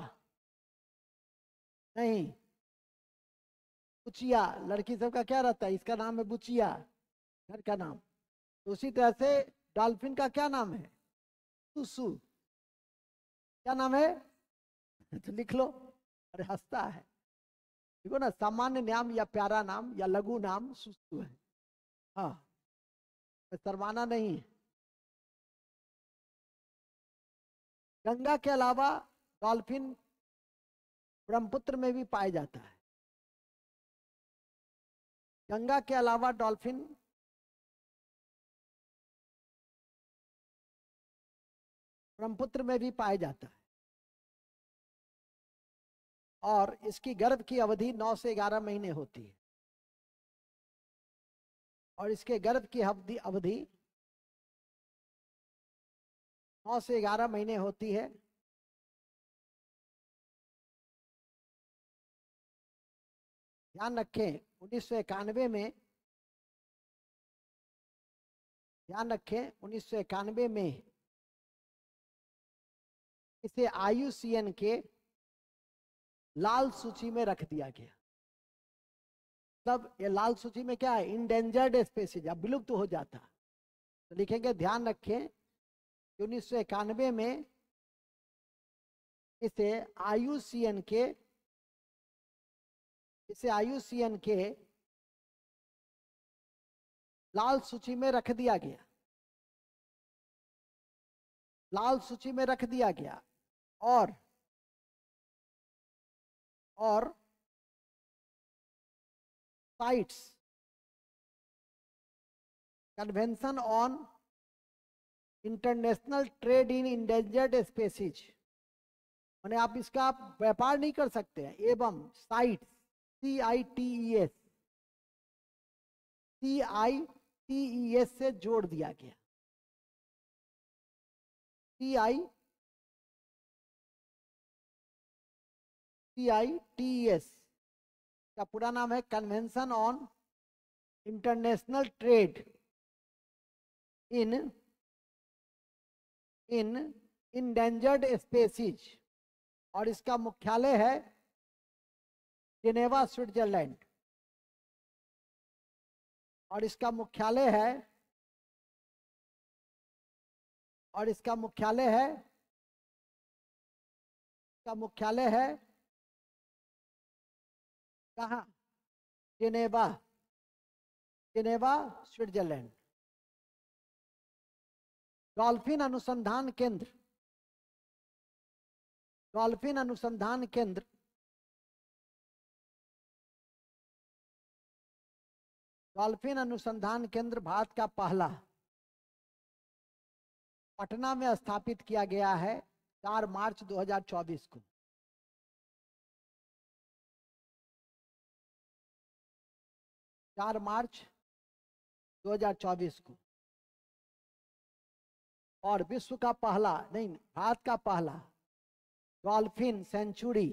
नहीं, बुचिया, लड़की सब का क्या रहता है, इसका नाम है बुचिया, घर का नाम। तो उसी तरह से डॉल्फिन का क्या नाम है, सुसु। क्या नाम है तो लिख लो। अरे हंसता है, देखो ना, सामान्य नाम या प्यारा नाम या लघु नाम सुसु है। हाँ, शर्माना नहीं। गंगा के अलावा डॉल्फिन ब्रह्मपुत्र में भी पाया जाता है। गंगा के अलावा डॉल्फिन ब्रह्मपुत्र में भी पाया जाता है। और इसकी गर्भ की अवधि 9 से 11 महीने होती है। और इसके गर्भ की अवधि 9 से 11 महीने होती है। ध्यान रखें 1991 में, ध्यान रखें 1991 में इसे IUCN के लाल सूची में रख दिया गया। मतलब ये लाल सूची में क्या है, इंडेंजर्ड स्पीशीज, अब विलुप्त हो जाता। तो लिखेंगे, ध्यान रखें 1991 में इसे IUCN के लाल सूची में रख दिया गया, लाल सूची में रख दिया गया। और sites, convention on international trade in endangered species, माने आप इसका व्यापार नहीं कर सकते हैं, एवं साइट्स, CITES, CITES से जोड़ दिया गया। CITES का पूरा नाम है convention on international trade in endangered species. और इसका मुख्यालय है जेनेवा, स्विट्जरलैंड। और इसका मुख्यालय है, और इसका मुख्यालय है, इसका मुख्यालय है कहाँ, जेनेवा, जेनेवा स्विट्जरलैंड। डॉल्फिन अनुसंधान केंद्र, डॉल्फिन अनुसंधान केंद्र डॉल्फिन अनुसंधान केंद्र भारत का पहला पटना में स्थापित किया गया है 4 मार्च 2024 को। 4 मार्च 2024 को। और विश्व का पहला, नहीं, भारत का पहला डॉल्फिन सेंचुरी,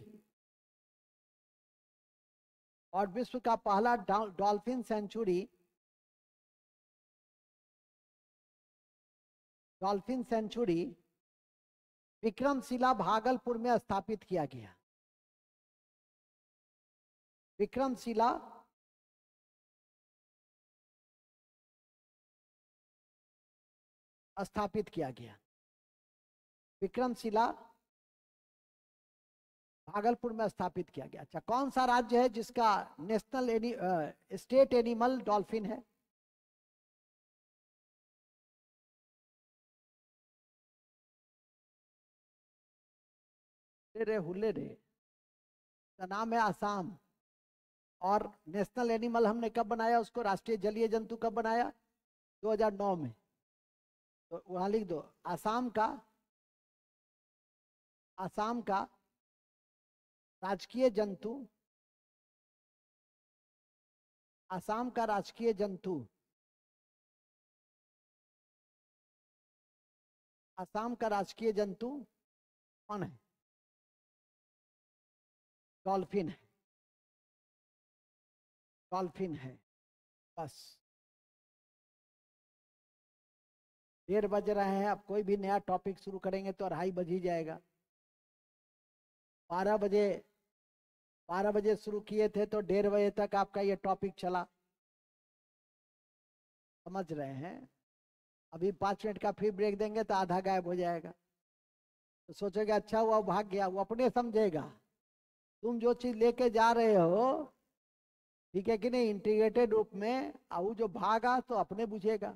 और विश्व का पहला dolphin century, dolphin century Vikramshila Bhagalpur में स्थापित किया गया। विक्रमशिला स्थापित किया गया, विक्रमशिला भागलपुर में स्थापित किया गया। अच्छा, कौन सा राज्य है जिसका नेशनल स्टेट एनिमल डॉल्फिन है? रे हुले रे, का नाम है असम। और नेशनल एनिमल हमने कब बनाया उसको, राष्ट्रीय जलीय जंतु कब बनाया, 2009 में। तो वहां लिख दो, असम का, असम का राजकीय जंतु, असम का राजकीय जंतु आसाम का राजकीय जंतु कौन है? डॉल्फिन है, डॉल्फिन है। बस 1:30 बज रहे हैं, अब कोई भी नया टॉपिक शुरू करेंगे तो 2:30 बज ही जाएगा। 12 बजे 12 बजे शुरू किए थे तो 1:30 बजे तक आपका ये टॉपिक चला, समझ रहे हैं। अभी 5 मिनट का फिर ब्रेक देंगे तो आधा गायब हो जाएगा, तो सोचोगे अच्छा हुआ वो भाग गया, वो अपने समझेगा। तुम जो चीज लेके जा रहे हो, ठीक है कि नहीं, इंटीग्रेटेड रूप में, वो जो भागा तो अपने बुझेगा।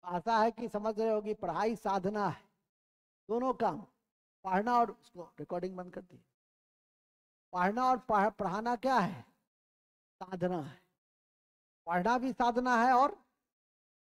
आशा है कि समझ रहे होगी, पढ़ाई साधना है, दोनों काम, पढ़ना और उसको रिकॉर्डिंग बंद कर दी। पढ़ना और पढ़ाना क्या है? साधना है। पढ़ना भी साधना है और